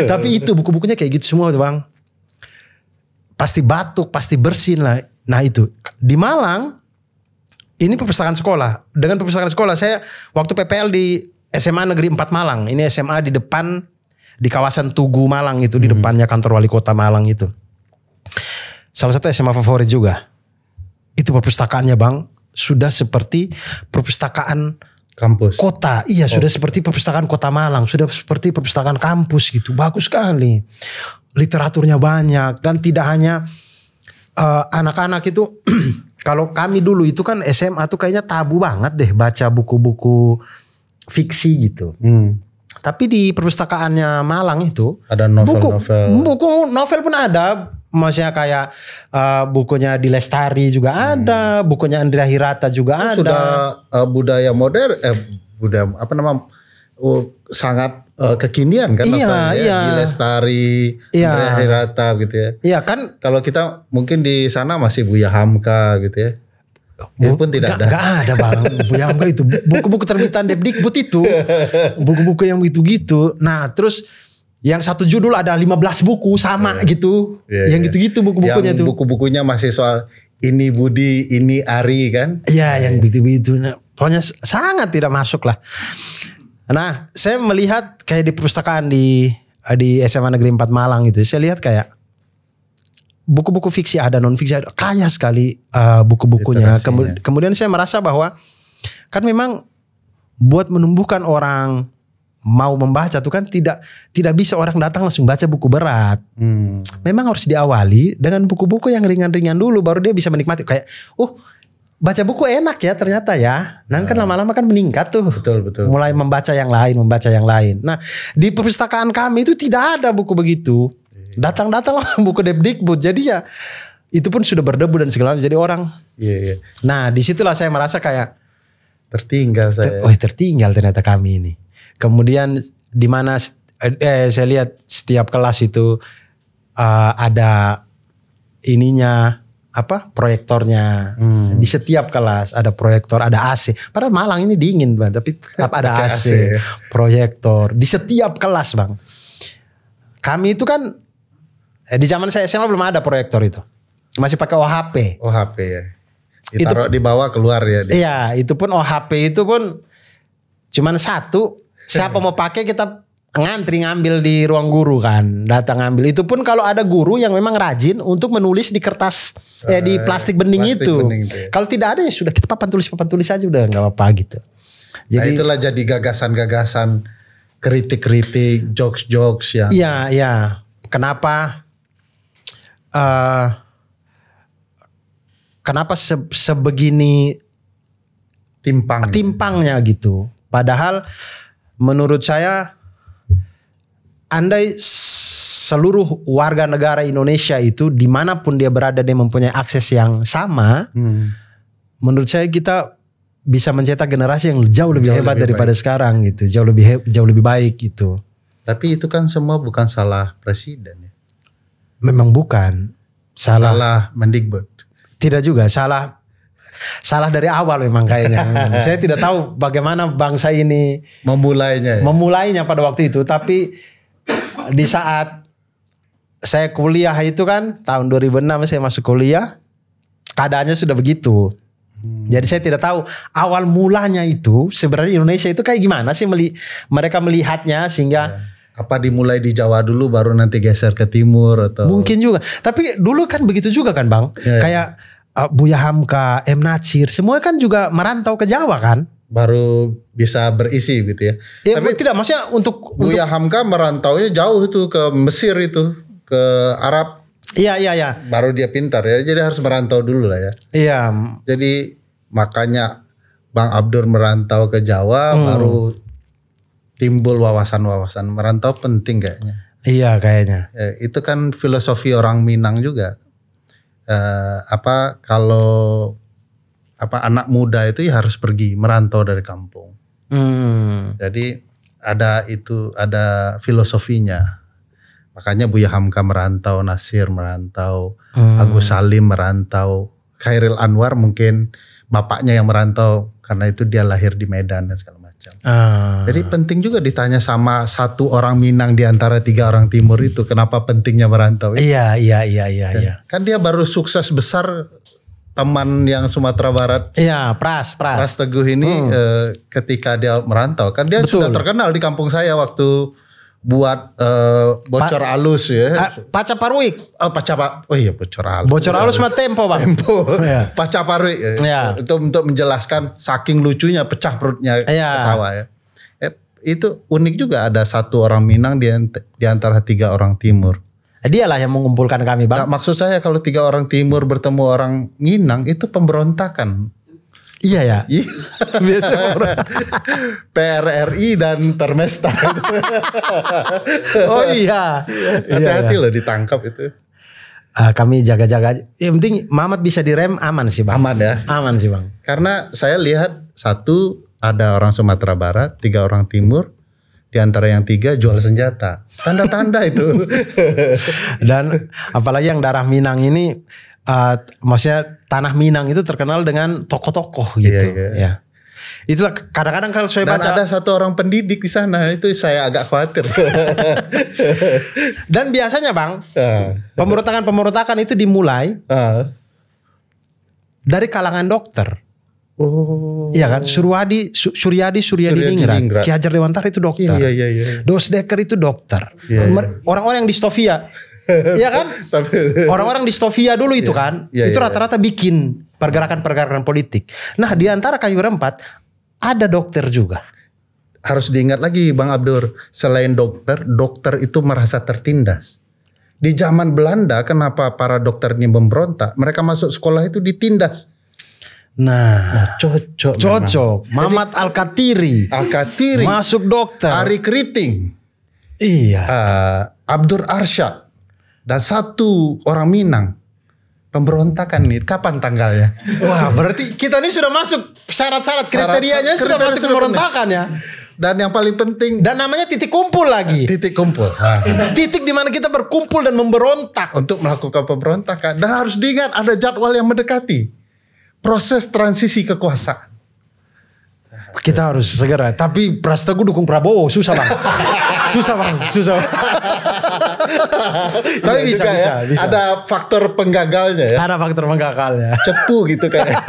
[SPEAKER 2] tapi itu buku-bukunya kayak gitu semua tuh bang. Pasti batuk, pasti bersin lah. Nah itu di Malang ini perpustakaan sekolah. Dengan perpustakaan sekolah saya waktu PPL di SMA Negeri 4 Malang. Ini SMA di depan di kawasan Tugu Malang itu, di depannya kantor wali kota Malang itu. Salah satu SMA favorit juga. Itu perpustakaannya bang sudah seperti perpustakaan
[SPEAKER 1] kampus
[SPEAKER 2] kota. Iya, sudah seperti perpustakaan kota Malang, sudah seperti perpustakaan kampus gitu. Bagus sekali. Literaturnya banyak dan tidak hanya anak-anak itu. Kalau kami dulu itu kan SMA tuh kayaknya tabu banget deh baca buku-buku fiksi gitu. Tapi di perpustakaannya Malang itu
[SPEAKER 1] ada novel-novel.
[SPEAKER 2] Buku novel pun ada. Maksudnya kayak bukunya di Lestari juga ada, bukunya Andrea Hirata juga ada.
[SPEAKER 1] Sudah budaya modern, budaya apa namanya, sangat kekinian kan novelnya. Di Lestari, Andrea Hirata gitu ya.
[SPEAKER 2] Iya kan.
[SPEAKER 1] Kalau kita mungkin di sana masih Buya Hamka gitu ya. Itu pun tidak ada.
[SPEAKER 2] Gak ada bang, Buya Hamka itu buku-buku terbitan Depdikbud itu, buku-buku yang gitu-gitu. Nah terus yang satu judul ada 15 buku sama gitu. Yang gitu-gitu buku-bukunya
[SPEAKER 1] yang
[SPEAKER 2] tuh.
[SPEAKER 1] Buku-bukunya masih soal ini Budi, ini Ari kan.
[SPEAKER 2] Iya yang gitu-gitu. Nah, pokoknya sangat tidak masuk lah. Nah saya melihat kayak di perpustakaan di SMA Negeri 4 Malang itu. Saya lihat kayak buku-buku fiksi ada, non fiksi ada. Kaya sekali buku-bukunya. Kemudian saya merasa bahwa kan memang buat menumbuhkan orang mau membaca tuh kan tidak bisa orang datang langsung baca buku berat. Memang harus diawali dengan buku-buku yang ringan-ringan dulu, baru dia bisa menikmati. Kayak baca buku enak ya ternyata ya. Nah kan lama-lama kan meningkat tuh.
[SPEAKER 1] Betul.
[SPEAKER 2] Mulai membaca yang lain. Nah di perpustakaan kami itu tidak ada buku begitu. Datang-datang langsung buku Depdikbud. Jadi ya itu pun sudah berdebu dan segala macam. Jadi orang. Nah disitulah saya merasa kayak
[SPEAKER 1] tertinggal saya.
[SPEAKER 2] Tertinggal ternyata kami ini. Kemudian di mana saya lihat setiap kelas itu ada ininya proyektornya. Di setiap kelas ada proyektor, ada AC. Padahal Malang ini dingin bang, tapi tetap ada AC, proyektor di setiap kelas bang. Kami itu kan di zaman saya SMA belum ada proyektor itu, masih pakai OHP.
[SPEAKER 1] OHP ya. Ditaruh di bawah keluar ya.
[SPEAKER 2] Iya, itu pun OHP itu pun cuman satu. Siapa mau pakai kita ngantri ngambil di ruang guru kan, datang ngambil. Itu pun kalau ada guru yang memang rajin untuk menulis di kertas di plastik bening itu. Kalau tidak ada ya sudah kita papan tulis aja udah nggak apa-apa gitu.
[SPEAKER 1] Jadi nah, itulah jadi gagasan-gagasan, kritik-kritik, jokes-jokes yang.
[SPEAKER 2] Iya. Kenapa sebegini timpangnya gitu. Padahal menurut saya, andai seluruh warga negara Indonesia itu dimanapun dia berada dia mempunyai akses yang sama, menurut saya kita bisa mencetak generasi yang jauh lebih hebat daripada sekarang gitu, jauh lebih baik gitu.
[SPEAKER 1] Tapi itu kan semua bukan salah presiden ya.
[SPEAKER 2] Memang bukan salah
[SPEAKER 1] Mendikbud.
[SPEAKER 2] Tidak juga salah Salah dari awal memang kayaknya. Saya tidak tahu bagaimana bangsa ini memulainya pada waktu itu. Tapi di saat saya kuliah itu kan tahun 2006 saya masuk kuliah, keadaannya sudah begitu. Jadi saya tidak tahu awal mulanya itu sebenarnya Indonesia itu kayak gimana sih mereka melihatnya sehingga
[SPEAKER 1] apa dimulai di Jawa dulu baru nanti geser ke timur atau
[SPEAKER 2] mungkin juga. Tapi dulu kan begitu juga kan Bang. Kayak Buya Hamka, M. Natsir semua kan juga merantau ke Jawa kan.
[SPEAKER 1] Baru bisa berisi gitu ya.
[SPEAKER 2] Tapi tidak maksudnya untuk
[SPEAKER 1] Buya Hamka merantaunya jauh itu ke Mesir itu, ke Arab.
[SPEAKER 2] Iya.
[SPEAKER 1] Baru dia pintar ya. Jadi harus merantau dulu lah ya.
[SPEAKER 2] Iya.
[SPEAKER 1] Jadi makanya Bang Abdur merantau ke Jawa baru timbul wawasan-wawasan merantau penting kayaknya.
[SPEAKER 2] Iya kayaknya.
[SPEAKER 1] Itu kan filosofi orang Minang juga. Kalau anak muda itu ya harus pergi merantau dari kampung. Jadi ada filosofinya. Makanya Buya Hamka merantau, Natsir merantau, Agus Salim merantau, Khairil Anwar mungkin bapaknya yang merantau karena itu dia lahir di Medan dan segala macam. Jadi penting juga ditanya sama satu orang Minang di antara 3 orang Timur itu kenapa pentingnya merantau.
[SPEAKER 2] Iya.
[SPEAKER 1] Kan dia baru sukses besar teman yang Sumatera Barat.
[SPEAKER 2] Iya, Pras
[SPEAKER 1] Teguh ini ketika dia merantau kan dia sudah terkenal di kampung saya waktu buat bocor alus ya.
[SPEAKER 2] Paca Parwik.
[SPEAKER 1] Bocor alus.
[SPEAKER 2] Bocor alus mah Tempo Bang.
[SPEAKER 1] Paca Parwik. Itu untuk menjelaskan saking lucunya pecah perutnya ketawa ya. Itu unik juga ada satu orang Minang di antara 3 orang Timur.
[SPEAKER 2] Dialah yang mengumpulkan kami Bang.
[SPEAKER 1] Maksud saya kalau 3 orang Timur bertemu orang Minang itu pemberontakan.
[SPEAKER 2] Iya ya.
[SPEAKER 1] Biasa PRRI dan Permesta.
[SPEAKER 2] Oh iya.
[SPEAKER 1] Hati-hati loh ditangkap itu.
[SPEAKER 2] Kami jaga-jaga. Yang penting Mamat bisa direm aman sih Bang.
[SPEAKER 1] Aman ya.
[SPEAKER 2] Aman sih Bang.
[SPEAKER 1] Karena saya lihat 1 ada orang Sumatera Barat, 3 orang Timur. Di antara yang 3 jual senjata. Tanda-tanda itu.
[SPEAKER 2] Dan apalagi yang darah Minang ini. Maksudnya tanah Minang itu terkenal dengan tokoh-tokoh gitu. Iya. Itulah kadang-kadang kalau saya baca
[SPEAKER 1] ada satu orang pendidik di sana itu saya agak khawatir.
[SPEAKER 2] Dan biasanya Bang, pemberontakan itu dimulai dari kalangan dokter. Iya kan, Suryadi Ningrat, Ki Hajar Dewantara itu dokter.
[SPEAKER 1] Iya.
[SPEAKER 2] Dosdeker itu dokter. Orang-orang yang di Stovia. Iya kan? Orang-orang di Stovia dulu itu kan. Itu rata-rata bikin pergerakan-pergerakan politik. Nah di antara kami berempat ada dokter juga.
[SPEAKER 1] Harus diingat lagi Bang Abdur. Selain dokter itu merasa tertindas. Di zaman Belanda kenapa para dokter ini memberontak? Mereka masuk sekolah itu ditindas.
[SPEAKER 2] Nah
[SPEAKER 1] cocok.
[SPEAKER 2] Mamat Al-Katiri masuk dokter.
[SPEAKER 1] Ari Keriting.
[SPEAKER 2] Iya.
[SPEAKER 1] Abdur Arsyad. Dan 1 orang Minang. Pemberontakan nih. Kapan tanggalnya?
[SPEAKER 2] Wah berarti kita ini sudah masuk syarat-syarat kriterianya sudah masuk pemberontakan ya.
[SPEAKER 1] Dan yang paling penting.
[SPEAKER 2] Dan namanya titik kumpul lagi.
[SPEAKER 1] Titik kumpul.
[SPEAKER 2] Titik dimana kita berkumpul dan memberontak.
[SPEAKER 1] Untuk melakukan pemberontakan. Dan harus diingat ada jadwal yang mendekati. Proses transisi kekuasaan.
[SPEAKER 2] Kita harus segera. Tapi Pras Teguh dukung Prabowo. Susah Bang. Susah. Tapi bisa.
[SPEAKER 1] Ada faktor penggagalnya ya.
[SPEAKER 2] Ada faktor penggagalnya.
[SPEAKER 1] Cepu gitu kayak.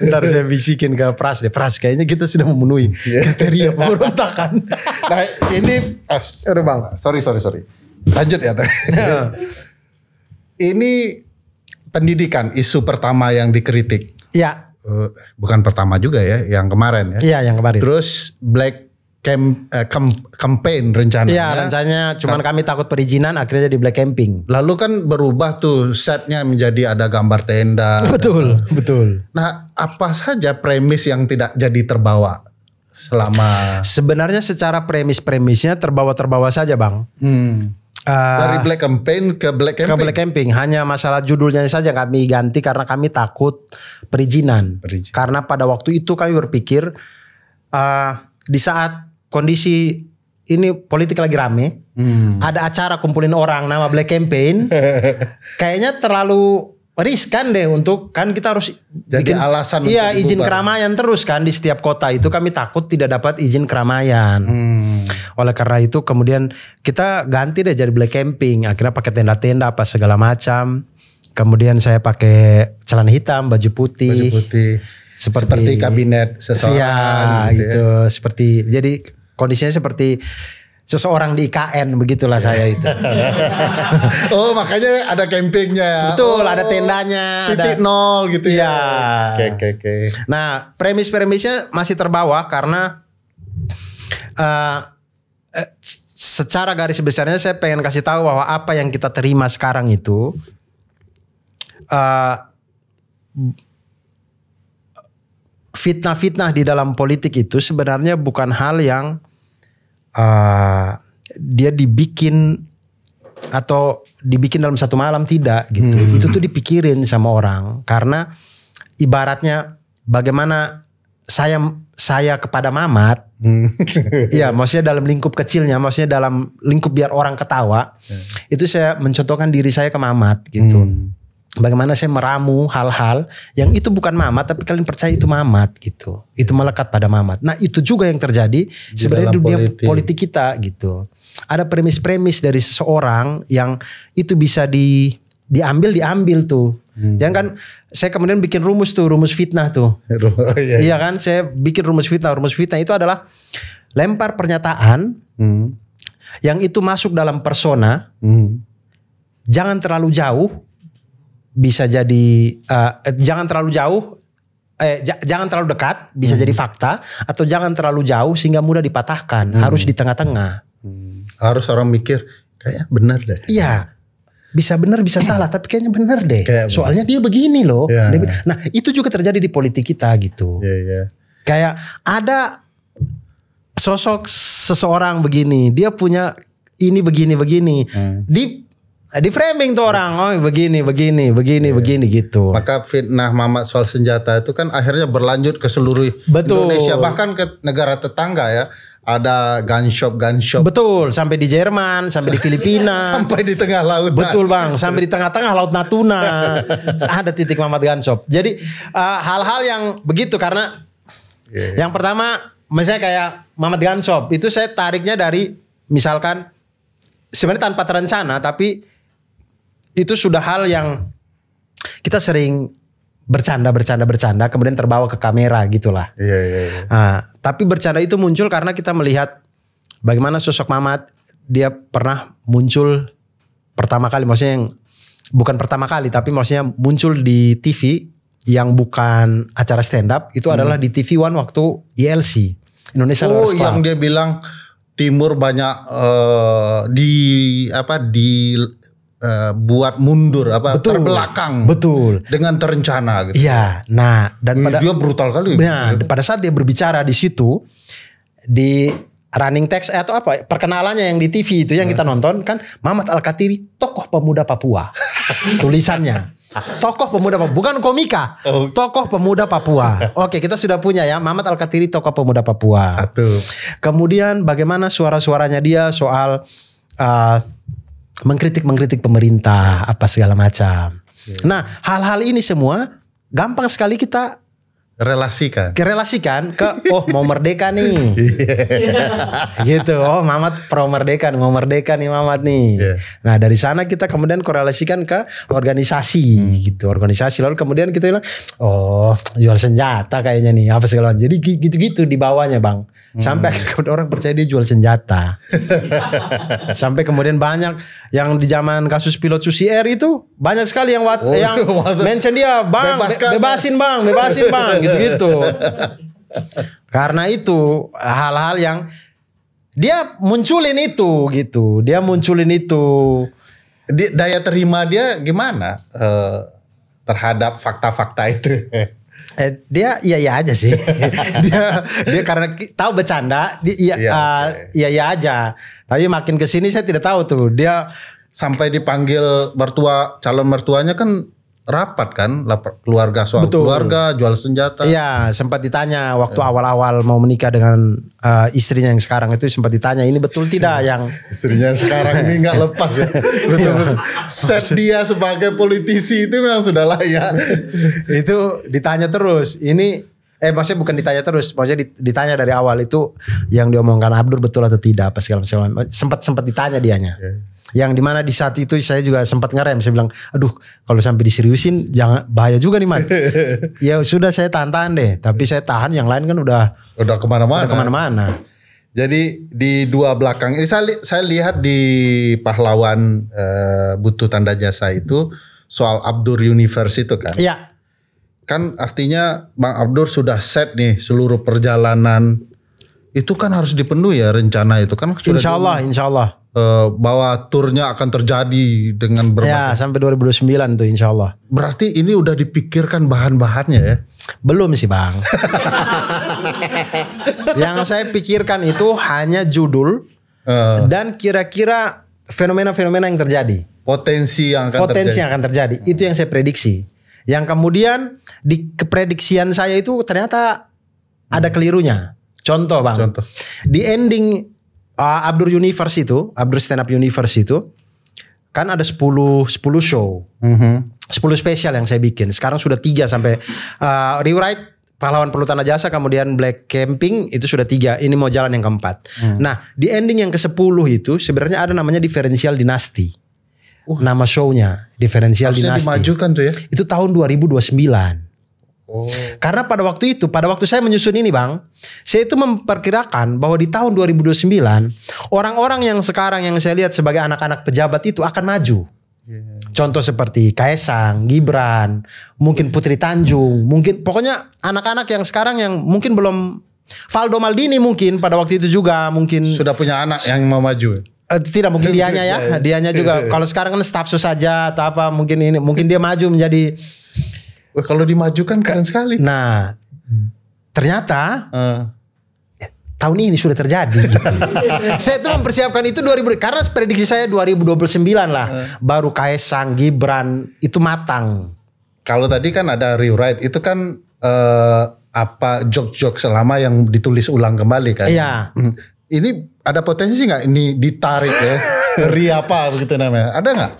[SPEAKER 2] Ntar saya bisikin ke Pras deh. Pras kayaknya kita sudah memenuhi kriteria pemberontakan.
[SPEAKER 1] Nah ini.
[SPEAKER 2] Aduh Bang.
[SPEAKER 1] Sorry. Lanjut ya. Ini pendidikan isu pertama yang dikritik.
[SPEAKER 2] Iya.
[SPEAKER 1] Bukan pertama juga ya, yang kemarin ya.
[SPEAKER 2] Iya, yang kemarin.
[SPEAKER 1] Terus Black Campaign rencananya.
[SPEAKER 2] Iya, rencananya cuman kami takut perizinan akhirnya di Black Camping.
[SPEAKER 1] Lalu kan berubah tuh setnya menjadi ada gambar tenda.
[SPEAKER 2] Betul.
[SPEAKER 1] Nah, apa saja premis yang tidak jadi terbawa selama
[SPEAKER 2] sebenarnya secara premisnya terbawa saja Bang.
[SPEAKER 1] Dari Black Campaign ke Black Camping.
[SPEAKER 2] Ke Black Camping. Hanya masalah judulnya saja kami ganti karena kami takut perizinan. Karena pada waktu itu kami berpikir di saat kondisi ini politik lagi rame, ada acara kumpulin orang nama Black Campaign, kayaknya terlalu riskan deh untuk kan kita harus
[SPEAKER 1] jadi alasan.
[SPEAKER 2] Iya, izin keramaian terus kan di setiap kota itu kami takut tidak dapat izin keramaian. Oleh karena itu kemudian kita ganti deh jadi black camping. Akhirnya pakai tenda-tenda apa segala macam. Kemudian saya pakai celana hitam, baju putih. Seperti kabinet seseorang. Gitu ya. Seperti jadi kondisinya seperti seseorang di IKN, begitulah saya itu.
[SPEAKER 1] Oh, makanya ada campingnya ya.
[SPEAKER 2] Betul, ada tendanya.
[SPEAKER 1] Titik nol gitu ya.
[SPEAKER 2] Oke. Nah, premis-premisnya masih terbawa karena secara garis besarnya saya pengen kasih tahu bahwa apa yang kita terima sekarang itu fitnah-fitnah di dalam politik itu sebenarnya bukan hal yang dia dibikin atau dibikin dalam satu malam, tidak gitu. Itu tuh dipikirin sama orang karena ibaratnya bagaimana saya kepada Mamat, ya maksudnya dalam lingkup kecilnya, maksudnya dalam lingkup biar orang ketawa, itu saya mencontohkan diri saya ke Mamat gitu. Bagaimana saya meramu hal-hal yang itu bukan Mamat tapi kalian percaya itu Mamat gitu. Itu melekat pada Mamat. Nah itu juga yang terjadi sebenarnya di dunia politik kita gitu. Ada premis-premis dari seseorang yang itu bisa diambil tuh. Jangan kan saya kemudian bikin rumus fitnah tuh. Iya kan, saya bikin rumus fitnah. Rumus fitnah itu adalah lempar pernyataan yang itu masuk dalam persona. Jangan terlalu jauh. Bisa jadi jangan terlalu jauh, jangan terlalu dekat, bisa jadi fakta, atau jangan terlalu jauh sehingga mudah dipatahkan. Harus di tengah-tengah.
[SPEAKER 1] Harus orang mikir kayaknya benar deh.
[SPEAKER 2] Iya, bisa benar bisa salah, tapi kayaknya benar deh. Soalnya dia begini loh.
[SPEAKER 1] Ya.
[SPEAKER 2] Nah itu juga terjadi di politik kita gitu. Kayak ada sosok seseorang begini, dia punya ini begini. Di framing tuh orang, oh begini gitu.
[SPEAKER 1] Maka fitnah Mamat soal senjata itu kan akhirnya berlanjut ke seluruh Indonesia, bahkan ke negara tetangga ya. Ada gun shop.
[SPEAKER 2] Betul, sampai di Jerman, sampai di Filipina,
[SPEAKER 1] sampai di tengah laut.
[SPEAKER 2] Betul bang, sampai di tengah-tengah laut Natuna ada titik Mamat gun shop. Jadi hal-hal yang begitu karena yang pertama, misalnya kayak Mamat gun shop itu saya tariknya dari misalkan sebenarnya tanpa terencana, tapi itu sudah hal yang kita sering bercanda kemudian terbawa ke kamera gitulah. Nah, tapi bercanda itu muncul karena kita melihat bagaimana sosok Mamat dia pernah muncul pertama kali, maksudnya yang bukan pertama kali tapi maksudnya muncul di TV yang bukan acara stand up, itu adalah di TV One waktu ILC Indonesia Lawyers Club.
[SPEAKER 1] Yang dia bilang Timur banyak buat mundur terbelakang.
[SPEAKER 2] Betul.
[SPEAKER 1] Dengan terencana gitu.
[SPEAKER 2] Iya. Nah, dan
[SPEAKER 1] dia brutal kali.
[SPEAKER 2] Nah, pada saat dia berbicara di situ di running text atau apa perkenalannya yang di TV itu yang kita nonton kan, Mamat Al-Kathiri tokoh pemuda Papua. Tulisannya. Tokoh pemuda Papua, bukan komika. Tokoh pemuda Papua. Oke, kita sudah punya ya Mamat Al-Kathiri tokoh pemuda Papua.
[SPEAKER 1] Satu.
[SPEAKER 2] Kemudian bagaimana suara-suaranya dia soal mengkritik pemerintah apa segala macam. Nah, hal-hal ini semua gampang sekali kita relasikan ke mau merdeka nih. Gitu. Oh, Mamat pro merdeka nih, mau merdeka nih Mamat nih. Nah, dari sana kita kemudian korelasikan ke organisasi gitu. Organisasi lalu kemudian kita bilang, oh, jual senjata kayaknya nih, apa segala macam. Jadi gitu-gitu di bawahnya, Bang. Sampai akhirnya orang percaya dia jual senjata. Sampai kemudian banyak yang di zaman kasus pilot Susi Air itu banyak sekali yang mention dia, Bang, bebasin Bang gitu-gitu. Karena itu hal-hal yang dia munculin itu gitu. Dia munculin itu.
[SPEAKER 1] Daya terima dia gimana terhadap fakta-fakta itu?
[SPEAKER 2] Dia iya aja sih. dia karena tahu bercanda, iya aja. Tapi makin kesini saya tidak tahu tuh. Dia
[SPEAKER 1] sampai dipanggil calon mertuanya kan rapat kan, keluarga soal
[SPEAKER 2] Betul.
[SPEAKER 1] keluarga, jual senjata.
[SPEAKER 2] Iya, sempat ditanya waktu awal-awal mau menikah dengan istrinya yang sekarang itu, sempat ditanya ini betul tidak yang
[SPEAKER 1] istrinya sekarang ini nggak lepas ya. Betul-betul set dia sebagai politisi itu memang sudah layak.
[SPEAKER 2] Itu ditanya terus. Ini maksudnya bukan ditanya terus, maksudnya ditanya dari awal itu yang diomongkan Abdur betul atau tidak apa segala macam. Sempat ditanya dianya. Yang dimana di saat itu saya juga sempat ngerem, saya bilang, aduh kalau sampai diseriusin jangan, bahaya juga nih man. Ya sudah saya tahan deh, tapi saya tahan, yang lain kan udah kemana-mana.
[SPEAKER 1] Jadi di dua belakang ini saya lihat di pahlawan butuh tanda jasa itu soal Abdur Universe itu kan.
[SPEAKER 2] Iya.
[SPEAKER 1] Kan artinya Bang Abdur sudah set nih seluruh perjalanan itu kan harus dipenuhi ya, rencana itu kan sudah
[SPEAKER 2] Insya Allah
[SPEAKER 1] bahwa turnya akan terjadi dengan berbagai.
[SPEAKER 2] Ya sampai 2029 tuh insya Allah.
[SPEAKER 1] Berarti ini udah dipikirkan bahan-bahannya ya?
[SPEAKER 2] Belum sih Bang. Yang saya pikirkan itu hanya judul dan kira-kira fenomena-fenomena yang terjadi.
[SPEAKER 1] Potensi yang akan
[SPEAKER 2] terjadi. Itu yang saya prediksi. Yang kemudian di keprediksian saya itu ternyata ada kelirunya. Contoh Bang. Di ending Abdur Universe itu, Abdur Stand Up Universe itu kan ada 10 show. 10 spesial yang saya bikin. Sekarang sudah 3 sampai Rewrite, Pahlawan Perlu Tanda Jasa, kemudian Black Camping itu sudah 3. Ini mau jalan yang keempat. Nah, di ending yang ke-10 itu sebenarnya ada namanya Diferensial Dinasti. Nama show-nya Diferensial Dinasti.
[SPEAKER 1] Dimajukan tuh ya.
[SPEAKER 2] Itu tahun 2029. Karena pada waktu saya menyusun ini Bang, saya itu memperkirakan bahwa di tahun 2029 orang-orang yang sekarang yang saya lihat sebagai anak-anak pejabat itu akan maju. Contoh seperti Kaesang, Gibran, mungkin Putri Tanjung, mungkin pokoknya anak-anak yang sekarang yang mungkin belum, Valdo Maldini mungkin pada waktu itu juga mungkin
[SPEAKER 1] sudah punya anak yang mau maju.
[SPEAKER 2] Tidak mungkin dianya ya, dianya juga. Kalau sekarang kan staf sus saja atau apa, mungkin dia maju menjadi.
[SPEAKER 1] Kalau dimajukan keren sekali.
[SPEAKER 2] Nah, ternyata tahun ini sudah terjadi. Gitu. Saya tuh mempersiapkan itu 2000, karena prediksi saya 2029 lah. Baru Kaesang, Gibran itu matang.
[SPEAKER 1] Kalau tadi kan ada Rewrite, itu kan apa joke-joke selama yang ditulis ulang kembali kan.
[SPEAKER 2] Iya.
[SPEAKER 1] Ini ada potensi nggak ini ditarik ya? Apa begitu namanya? Ada nggak?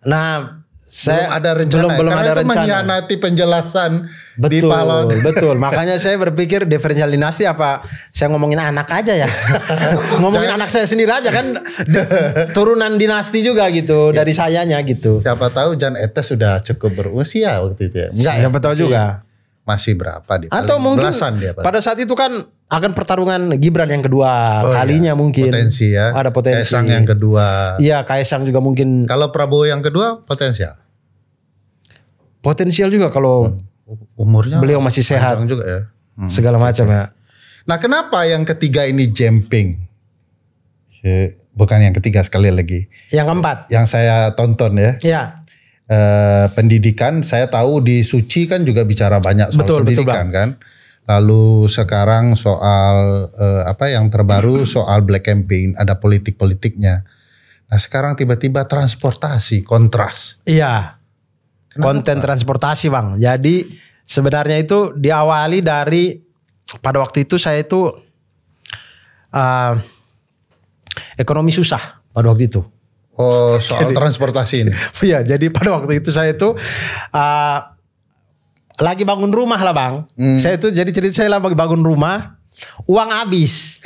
[SPEAKER 2] Nah, saya
[SPEAKER 1] ada rencana.
[SPEAKER 2] Belum ada rencana.
[SPEAKER 1] Mengkhianati penjelasan
[SPEAKER 2] betul,
[SPEAKER 1] di pahlawan.
[SPEAKER 2] Betul. Makanya saya berpikir Diferensial Dinasti apa saya ngomongin anak aja ya. Ngomongin anak saya sendiri aja kan. Turunan dinasti juga gitu dari sayanya gitu.
[SPEAKER 1] Siapa tahu Jan Etes sudah cukup berusia waktu itu ya.
[SPEAKER 2] Enggak, siapa tahu juga.
[SPEAKER 1] Masih berapa dia?
[SPEAKER 2] Atau mungkin
[SPEAKER 1] dia,
[SPEAKER 2] pada saat itu kan akan pertarungan Gibran yang kedua kalinya mungkin.
[SPEAKER 1] Potensi ya.
[SPEAKER 2] Ada potensi.
[SPEAKER 1] Kaesang yang kedua.
[SPEAKER 2] Iya, Kaesang juga mungkin.
[SPEAKER 1] Kalau Prabowo yang kedua potensial.
[SPEAKER 2] Potensial juga kalau
[SPEAKER 1] umurnya
[SPEAKER 2] beliau masih sehat
[SPEAKER 1] juga ya.
[SPEAKER 2] Segala macam ya.
[SPEAKER 1] Nah, kenapa yang ketiga ini jumping? Bukan yang ketiga, sekali lagi.
[SPEAKER 2] Yang keempat.
[SPEAKER 1] Yang saya tonton ya.
[SPEAKER 2] Iya.
[SPEAKER 1] Pendidikan, saya tahu di Suci kan juga bicara banyak soal pendidikan kan. Lalu sekarang soal apa yang terbaru soal Black Campaign, ada politik-politiknya. Nah, sekarang tiba-tiba transportasi, kontras.
[SPEAKER 2] Iya. Kenapa? Konten transportasi Bang. Jadi sebenarnya itu diawali dari pada waktu itu saya itu ekonomi susah pada waktu itu.
[SPEAKER 1] Oh, soal transportasi ini.
[SPEAKER 2] Iya, jadi pada waktu itu saya itu lagi bangun rumah lah Bang. Saya itu jadi cerita saya lagi bangun rumah, uang habis.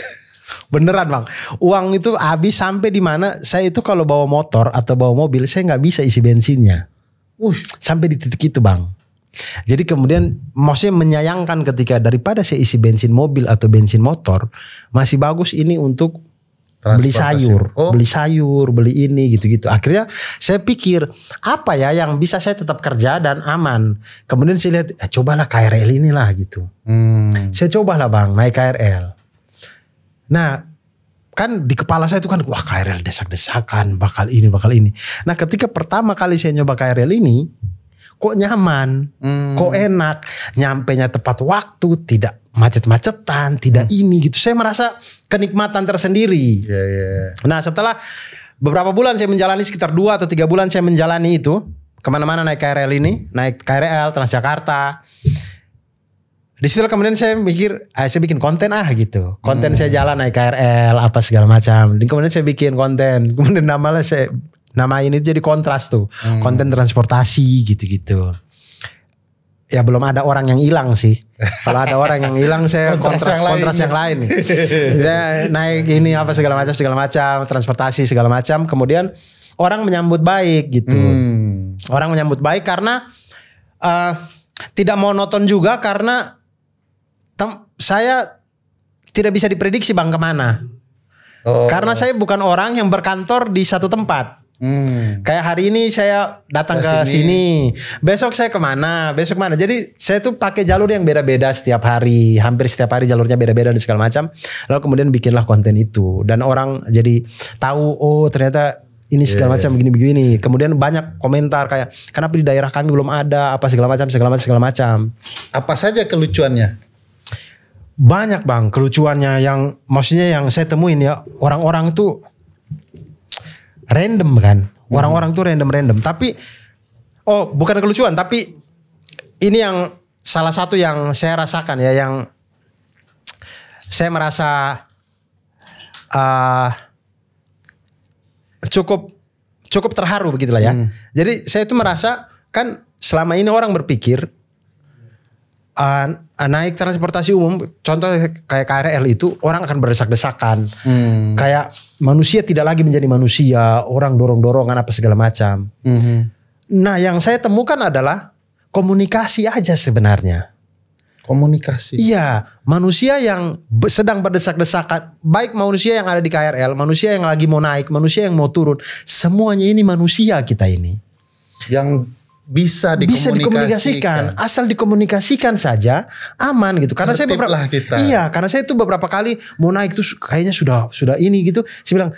[SPEAKER 2] Beneran Bang. Uang itu habis sampai di mana saya itu kalau bawa motor atau bawa mobil saya nggak bisa isi bensinnya. Sampai di titik itu Bang. Jadi kemudian maksudnya menyayangkan ketika daripada saya isi bensin mobil atau bensin motor, masih bagus ini untuk beli sayur, beli ini gitu-gitu. Akhirnya saya pikir apa ya yang bisa saya tetap kerja dan aman. Kemudian saya lihat cobalah KRL inilah gitu. Saya cobalah Bang naik KRL. Nah, kan di kepala saya itu kan wah KRL desak-desakan bakal ini. Nah, ketika pertama kali saya nyoba KRL ini kok nyaman, kok enak, nyampenya tepat waktu, tidak macet-macetan, tidak ini gitu. Saya merasa kenikmatan tersendiri. Nah, setelah beberapa bulan saya menjalani, sekitar 2 atau 3 bulan saya menjalani itu, kemana-mana naik KRL ini, naik KRL Transjakarta. Di situ kemudian saya mikir, saya bikin konten gitu. Konten saya jalan naik KRL apa segala macam. Dan kemudian saya bikin konten. Kemudian nama ini jadi kontras tuh. Konten transportasi gitu-gitu. Ya belum ada orang yang hilang sih. Kalau ada orang yang hilang saya kontras yang lain. Saya naik ini apa segala macam, transportasi segala macam. Kemudian orang menyambut baik gitu. Orang menyambut baik karena tidak monoton juga karena saya tidak bisa diprediksi Bang kemana. Karena saya bukan orang yang berkantor di satu tempat. Kayak hari ini saya datang ke sini, besok saya kemana, besok mana. Jadi saya tuh pakai jalur yang beda-beda setiap hari, hampir setiap hari jalurnya beda-beda dan segala macam. Lalu kemudian bikinlah konten itu dan orang jadi tahu ternyata ini segala macam begini-begini. Kemudian banyak komentar kayak kenapa di daerah kami belum ada apa segala macam.
[SPEAKER 1] Apa saja kelucuannya?
[SPEAKER 2] Banyak Bang kelucuannya yang maksudnya yang saya temuin ya orang-orang tuh random kan. Orang-orang tuh random. Tapi bukan kelucuan tapi ini yang salah satu yang saya rasakan ya, yang saya merasa cukup terharu begitulah ya. Jadi saya tuh merasa kan selama ini orang berpikir naik transportasi umum, contoh kayak KRL itu orang akan berdesak-desakan. Kayak manusia tidak lagi menjadi manusia, orang dorong-dorongan apa segala macam. Nah yang saya temukan adalah komunikasi aja sebenarnya.
[SPEAKER 1] Komunikasi?
[SPEAKER 2] Iya, manusia yang sedang berdesak-desakan, baik manusia yang ada di KRL, manusia yang lagi mau naik, manusia yang mau turun, semuanya ini manusia kita ini.
[SPEAKER 1] Yang bisa dikomunikasikan.
[SPEAKER 2] Asal dikomunikasikan saja aman gitu. Karena saya karena saya itu beberapa kali mau naik tuh kayaknya sudah ini gitu. Saya bilang,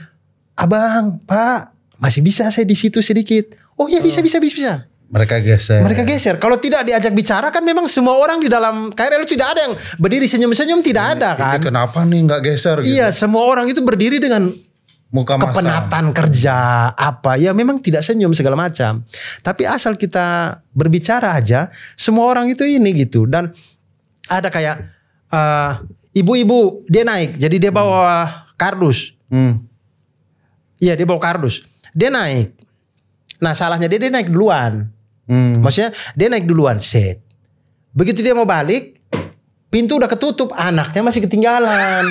[SPEAKER 2] "Abang, Pak, masih bisa saya di situ sedikit." "Oh ya bisa."
[SPEAKER 1] Mereka geser.
[SPEAKER 2] Kalau tidak diajak bicara kan memang semua orang di dalam KRL itu tidak ada yang berdiri senyum-senyum, tidak ada kan.
[SPEAKER 1] Ini kenapa nih nggak geser gitu.
[SPEAKER 2] Iya, semua orang itu berdiri dengan
[SPEAKER 1] muka
[SPEAKER 2] kepenatan kerja apa ya, memang tidak senyum segala macam. Tapi asal kita berbicara aja semua orang itu ini gitu. Dan ada kayak ibu-ibu dia naik, jadi dia bawa kardus. Iya dia bawa kardus, dia naik. Nah salahnya dia naik duluan. Maksudnya dia naik duluan set. Begitu dia mau balik, pintu udah ketutup, anaknya masih ketinggalan.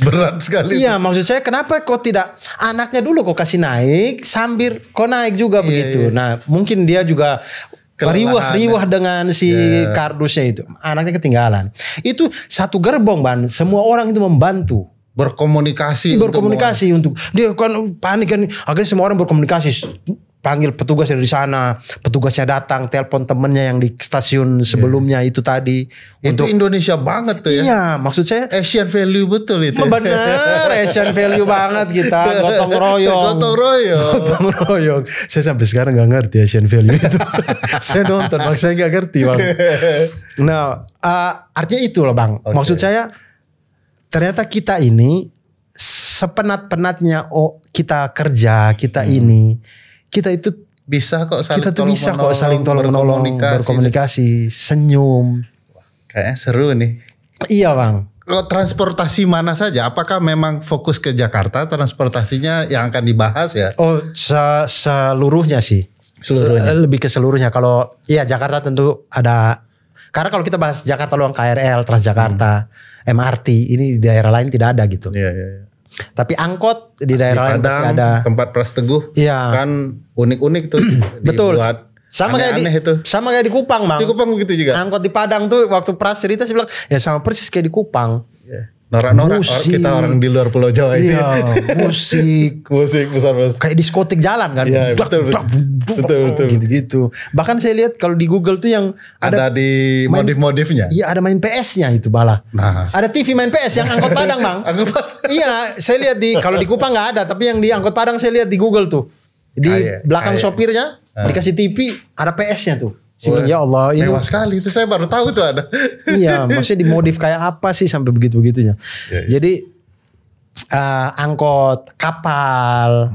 [SPEAKER 1] Berat sekali.
[SPEAKER 2] Iya, maksud saya kenapa kok tidak anaknya dulu kok kasih naik sambil kok naik juga begitu. Nah, mungkin dia juga riwah dengan si kardusnya itu. Anaknya ketinggalan. Itu satu gerbong Ban, semua orang itu membantu.
[SPEAKER 1] Berkomunikasi
[SPEAKER 2] untuk dia kan panik kan, akhirnya semua orang berkomunikasi. Panggil petugas dari sana, petugasnya datang, telepon temennya yang di stasiun sebelumnya itu tadi.
[SPEAKER 1] Itu Indonesia banget tuh ya.
[SPEAKER 2] Iya, maksud saya
[SPEAKER 1] Asian value betul itu.
[SPEAKER 2] Benar, Asian value banget kita, gotong royong. Saya sampai sekarang nggak ngerti Asian value itu. Saya nonton, bang, saya nggak ngerti bang. Nah, artinya itu loh bang. Maksud saya ternyata kita ini sepenat-penatnya kita kerja, kita ini. Kita itu
[SPEAKER 1] bisa kok
[SPEAKER 2] saling tolong menolong, berkomunikasi, senyum.
[SPEAKER 1] Kayaknya seru nih.
[SPEAKER 2] Iya bang.
[SPEAKER 1] Kalau transportasi mana saja? Apakah memang fokus ke Jakarta transportasinya yang akan dibahas ya?
[SPEAKER 2] Seluruhnya sih. Lebih ke seluruhnya. Kalau iya Jakarta tentu ada. Karena kalau kita bahas Jakarta Luang KRL, Transjakarta, MRT, ini di daerah lain tidak ada gitu.
[SPEAKER 1] Iya.
[SPEAKER 2] Tapi angkot di daerah lain pasti ada.
[SPEAKER 1] Tempat Pras Teguh kan unik-unik tuh.
[SPEAKER 2] Betul. Sama kayak di Kupang bang.
[SPEAKER 1] Di Kupang begitu juga.
[SPEAKER 2] Angkot di Padang tuh waktu Pras cerita saya bilang ya sama persis kayak di Kupang.
[SPEAKER 1] Norak-norak kita orang di luar Pulau Jawa itu.
[SPEAKER 2] Iya, musik
[SPEAKER 1] besar.
[SPEAKER 2] Kayak diskotik jalan kan.
[SPEAKER 1] Iya, betul.
[SPEAKER 2] Gitu-gitu. Bahkan saya lihat kalau di Google tuh yang
[SPEAKER 1] ada di modif-modifnya.
[SPEAKER 2] Iya, ada main PS-nya itu malah.
[SPEAKER 1] Nah.
[SPEAKER 2] Ada TV main PS yang angkot Padang, Bang. Iya, saya lihat kalau di Kupang enggak ada, tapi yang di angkot Padang saya lihat di Google tuh. Di belakang sopirnya dikasih TV, ada PS-nya tuh. Ya Allah, ini
[SPEAKER 1] mewah sekali itu, saya baru tahu tuh ada.
[SPEAKER 2] Iya, maksudnya dimodif kayak apa sih sampai begitu-begitunya. Jadi angkot, kapal.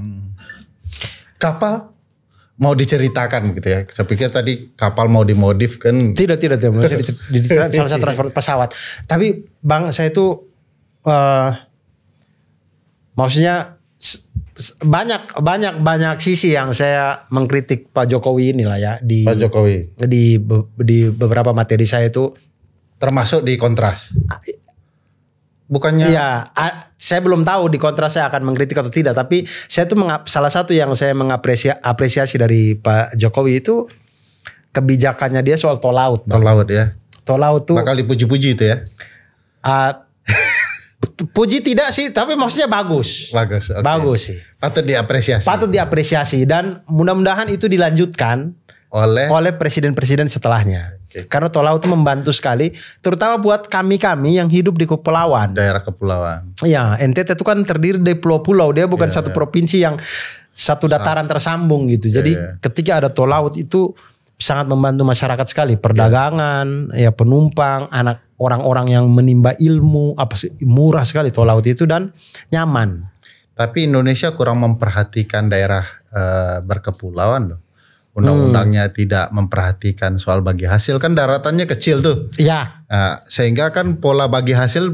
[SPEAKER 1] mau diceritakan gitu ya. Saya pikir tadi kapal mau dimodif kan.
[SPEAKER 2] Tidak. Salah satu transport pesawat. Tapi Bang, saya itu maksudnya banyak sisi yang saya mengkritik Pak Jokowi inilah ya di
[SPEAKER 1] Pak Jokowi.
[SPEAKER 2] Di beberapa materi saya itu
[SPEAKER 1] termasuk di Kontras. Bukannya?
[SPEAKER 2] Iya, saya belum tahu di Kontras saya akan mengkritik atau tidak. Tapi saya tuh salah satu yang saya mengapresiasi dari Pak Jokowi itu kebijakannya dia soal tol laut.
[SPEAKER 1] Tol laut ya.
[SPEAKER 2] Tol laut tuh
[SPEAKER 1] bakal dipuji-puji itu ya.
[SPEAKER 2] Puji tidak sih, tapi maksudnya bagus.
[SPEAKER 1] Okay.
[SPEAKER 2] Bagus sih.
[SPEAKER 1] Patut diapresiasi dan mudah-mudahan itu dilanjutkan oleh presiden-presiden setelahnya. Okay.
[SPEAKER 2] Karena tol laut itu membantu sekali, terutama buat kami-kami yang hidup di kepulauan.
[SPEAKER 1] Daerah kepulauan.
[SPEAKER 2] Iya, NTT itu kan terdiri dari pulau-pulau, dia bukan satu provinsi yang satu dataran tersambung gitu. Jadi ketika ada tol laut itu sangat membantu masyarakat sekali, perdagangan, ya penumpang, orang-orang yang menimba ilmu, murah sekali tol laut itu dan nyaman.
[SPEAKER 1] Tapi Indonesia kurang memperhatikan daerah berkepulauan loh. Undang-undangnya tidak memperhatikan soal bagi hasil, kan daratannya kecil tuh.
[SPEAKER 2] Iya.
[SPEAKER 1] Sehingga kan pola bagi hasil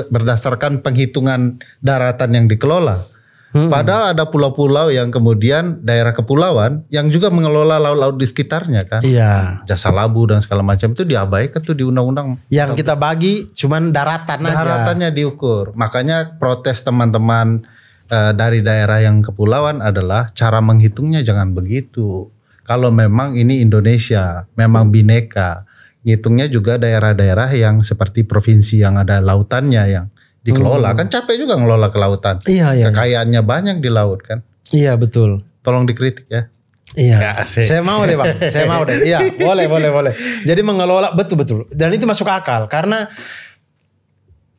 [SPEAKER 1] berdasarkan penghitungan daratan yang dikelola. Padahal ada pulau-pulau yang kemudian daerah kepulauan yang juga mengelola laut-laut di sekitarnya kan.
[SPEAKER 2] Iya.
[SPEAKER 1] Jasa labu dan segala macam itu diabaikan tuh di undang-undang.
[SPEAKER 2] Yang kita bagi cuman daratan aja.
[SPEAKER 1] Daratannya diukur. Makanya protes teman-teman dari daerah yang kepulauan adalah cara menghitungnya jangan begitu. Kalau memang ini Indonesia, memang bineka, ngitungnya juga daerah-daerah yang seperti provinsi yang ada lautannya yang dikelola. Kan capek juga ngelola kelautan.
[SPEAKER 2] Iya.
[SPEAKER 1] Kekayaannya banyak di laut kan.
[SPEAKER 2] Iya betul.
[SPEAKER 1] Tolong dikritik ya.
[SPEAKER 2] Iya. Saya mau deh Bang. Saya mau deh. Iya boleh. Jadi mengelola betul. Dan itu masuk akal karena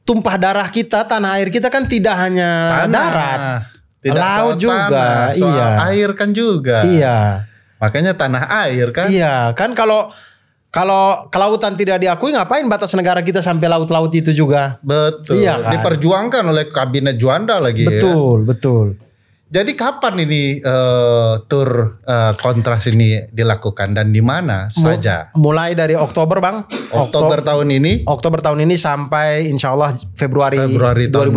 [SPEAKER 2] tumpah darah kita, tanah air kita kan tidak hanya darat.
[SPEAKER 1] Tidak
[SPEAKER 2] laut juga.
[SPEAKER 1] Soal air kan juga.
[SPEAKER 2] Iya.
[SPEAKER 1] Makanya tanah air kan.
[SPEAKER 2] Iya kan kalau kelautan tidak diakui ngapain batas negara kita sampai laut-laut itu juga.
[SPEAKER 1] Betul.
[SPEAKER 2] Iya kan?
[SPEAKER 1] Diperjuangkan oleh kabinet Juanda lagi.
[SPEAKER 2] Betul.
[SPEAKER 1] Jadi kapan ini tur Kontras ini dilakukan dan di mana saja?
[SPEAKER 2] Mulai dari Oktober Bang.
[SPEAKER 1] Oktober tahun ini
[SPEAKER 2] sampai insya Allah Februari
[SPEAKER 1] 2025.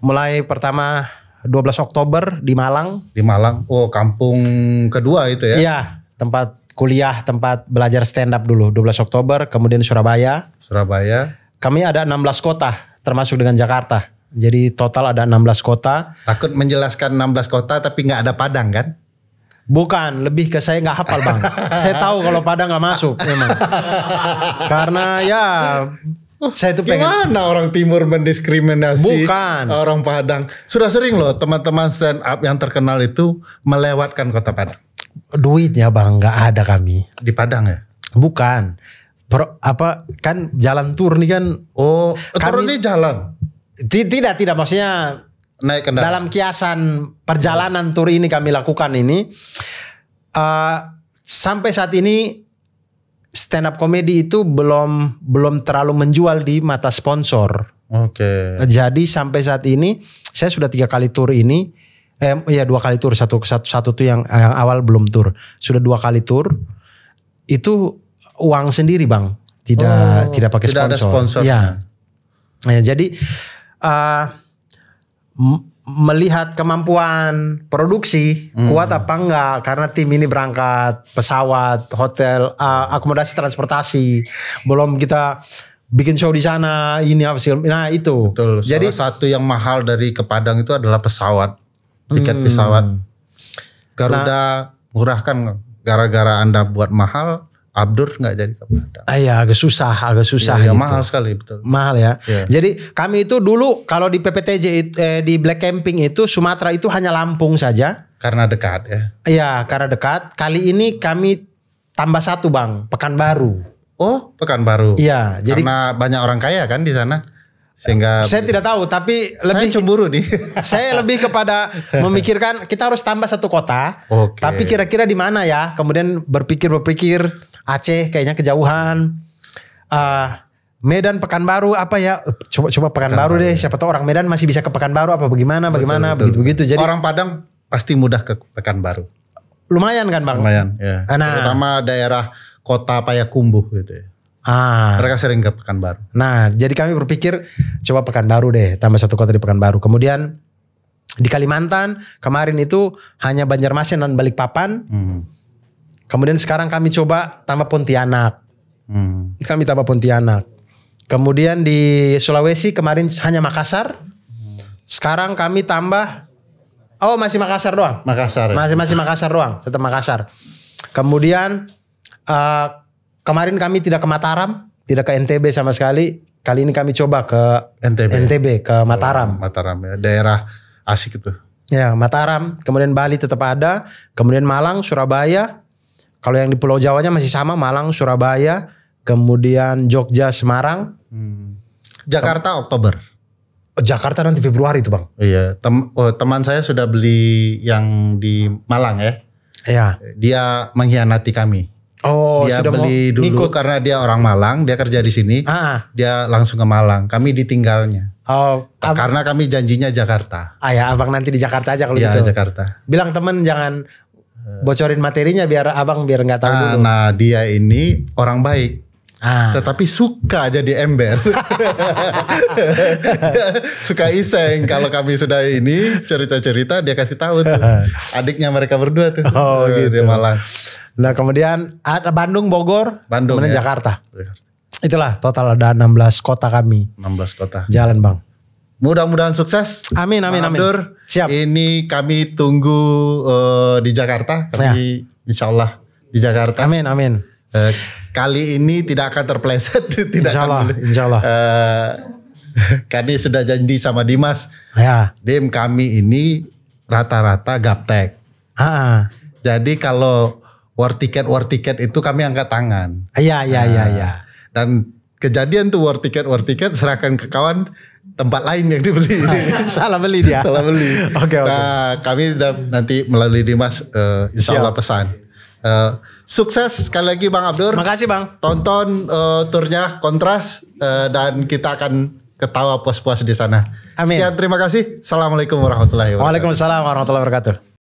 [SPEAKER 2] Mulai pertama 12 Oktober di Malang.
[SPEAKER 1] Di Malang. Oh, kampung kedua itu ya?
[SPEAKER 2] Iya, tempat kuliah, tempat belajar stand up dulu 12 Oktober, kemudian Surabaya. Kami ada 16 kota termasuk dengan Jakarta. Jadi total ada 16 kota.
[SPEAKER 1] Takut menjelaskan 16 kota tapi nggak ada Padang kan?
[SPEAKER 2] Bukan, lebih ke saya nggak hafal Bang. Saya tahu kalau Padang nggak masuk memang. Karena ya saya tuh pengen.
[SPEAKER 1] Gimana orang Timur mendiskriminasi orang Padang? Sudah sering loh teman-teman stand up yang terkenal itu melewatkan kota Padang.
[SPEAKER 2] Duitnya Bang nggak ada kami.
[SPEAKER 1] Di Padang ya?
[SPEAKER 2] Bukan. Kan jalan tur nih kan.
[SPEAKER 1] Oh, tur ini jalan?
[SPEAKER 2] Tidak maksudnya
[SPEAKER 1] naik kendaraan.
[SPEAKER 2] Dalam kiasan perjalanan tur ini kami lakukan ini. Sampai saat ini stand up comedy itu belum terlalu menjual di mata sponsor.
[SPEAKER 1] Oke.
[SPEAKER 2] Jadi sampai saat ini saya sudah 3 kali tur ini. 2 kali tur, satu tuh yang awal belum tur. Sudah 2 kali tur. Itu uang sendiri Bang. Tidak pakai sponsor.
[SPEAKER 1] Tidak ada sponsor.
[SPEAKER 2] Ya. Jadi melihat kemampuan produksi kuat apa enggak, karena tim ini berangkat pesawat, hotel, akomodasi transportasi, belum kita bikin show di sana, ini apa sih, nah itu.
[SPEAKER 1] Betul. Jadi salah satu yang mahal dari ke Padang itu adalah pesawat, tiket pesawat. Garuda murah kan, gara-gara Anda buat mahal, Abdur nggak jadi ke Padang.
[SPEAKER 2] Iya, agak susah
[SPEAKER 1] ya,
[SPEAKER 2] gitu.
[SPEAKER 1] Mahal sekali, betul.
[SPEAKER 2] Mahal ya. Jadi kami itu dulu kalau di PPTJ di Black Camping itu Sumatera itu hanya Lampung saja.
[SPEAKER 1] Karena dekat ya.
[SPEAKER 2] Iya, karena dekat. Kali ini kami tambah 1 Bang, Pekanbaru.
[SPEAKER 1] Oh, Pekanbaru.
[SPEAKER 2] Iya, jadi
[SPEAKER 1] karena banyak orang kaya kan di sana. Sehingga
[SPEAKER 2] saya tidak tahu, tapi lebih
[SPEAKER 1] cemburu nih.
[SPEAKER 2] Saya lebih kepada memikirkan kita harus tambah 1 kota. Tapi kira-kira di mana ya? Kemudian berpikir Aceh kayaknya kejauhan. Medan, Pekanbaru apa ya? Coba Pekanbaru deh. Siapa tahu orang Medan masih bisa ke Pekanbaru apa bagaimana begitu. Jadi
[SPEAKER 1] orang Padang pasti mudah ke Pekanbaru.
[SPEAKER 2] lumayan kan Bang?
[SPEAKER 1] Lumayan ya. Terutama daerah kota Payakumbuh gitu ya. Mereka sering ke Pekanbaru.
[SPEAKER 2] Nah, jadi kami berpikir coba Pekanbaru deh, tambah 1 kota di Pekanbaru. Kemudian di Kalimantan kemarin itu hanya Banjarmasin dan Balikpapan. Kemudian sekarang kami coba tambah Pontianak. Kami tambah Pontianak. Kemudian di Sulawesi kemarin hanya Makassar. Sekarang kami tambah masih Makassar doang.
[SPEAKER 1] Makassar.
[SPEAKER 2] Ya? Masih Makassar doang, tetap Makassar. Kemudian kemarin kami tidak ke Mataram, tidak ke NTB sama sekali. Kali ini kami coba ke NTB ke Mataram.
[SPEAKER 1] Mataram ya, daerah asik itu.
[SPEAKER 2] Ya, Mataram, kemudian Bali tetap ada, kemudian Malang, Surabaya. Kalau yang di Pulau Jawanya masih sama, Malang, Surabaya, kemudian Jogja, Semarang.
[SPEAKER 1] Jakarta Oktober.
[SPEAKER 2] Jakarta nanti Februari itu Bang.
[SPEAKER 1] Iya, teman saya sudah beli yang di Malang ya.
[SPEAKER 2] Iya.
[SPEAKER 1] Dia mengkhianati kami. Dia sudah beli dulu karena dia orang Malang, dia kerja di sini. Dia langsung ke Malang. Kami ditinggalnya. Karena kami janjinya Jakarta.
[SPEAKER 2] Ya, Abang nanti di Jakarta aja kalau gitu.
[SPEAKER 1] Iya, Jakarta.
[SPEAKER 2] Bilang temen jangan bocorin materinya biar Abang nggak tahu dulu.
[SPEAKER 1] Nah, dia ini orang baik. Tetapi suka jadi ember. Suka iseng kalau kami sudah ini cerita-cerita dia kasih tahu tuh. Adiknya mereka berdua tuh.
[SPEAKER 2] Gitu.
[SPEAKER 1] Di Malang.
[SPEAKER 2] Nah, kemudian ada Bandung, Bogor, kemudian ya. Jakarta. Itulah total ada 16 kota kami.
[SPEAKER 1] 16 kota.
[SPEAKER 2] Jalan Bang.
[SPEAKER 1] Mudah-mudahan sukses.
[SPEAKER 2] Amin.
[SPEAKER 1] Abdur.
[SPEAKER 2] Siap.
[SPEAKER 1] Ini kami tunggu di Jakarta. Kami insyaallah di Jakarta.
[SPEAKER 2] Amin.
[SPEAKER 1] Kali ini tidak akan terpleset.
[SPEAKER 2] Insyaallah.
[SPEAKER 1] Kami sudah janji sama Dimas.
[SPEAKER 2] Ya.
[SPEAKER 1] Dim, kami ini rata-rata gaptek. Jadi kalau war tiket itu kami angkat tangan.
[SPEAKER 2] Iya.
[SPEAKER 1] Dan kejadian tuh war tiket serahkan ke kawan, tempat lain yang dibeli.
[SPEAKER 2] Salah beli dia. Oke.
[SPEAKER 1] Nah, kami nanti melalui Dimas insyaallah pesan. Sukses sekali lagi Bang Abdur.
[SPEAKER 2] Makasih Bang.
[SPEAKER 1] Tonton turnya Kontras dan kita akan ketawa puas-puas di sana.
[SPEAKER 2] Amin.
[SPEAKER 1] Sekian, terima kasih. Assalamualaikum warahmatullahi wabarakatuh.
[SPEAKER 2] Waalaikumsalam warahmatullahi wabarakatuh.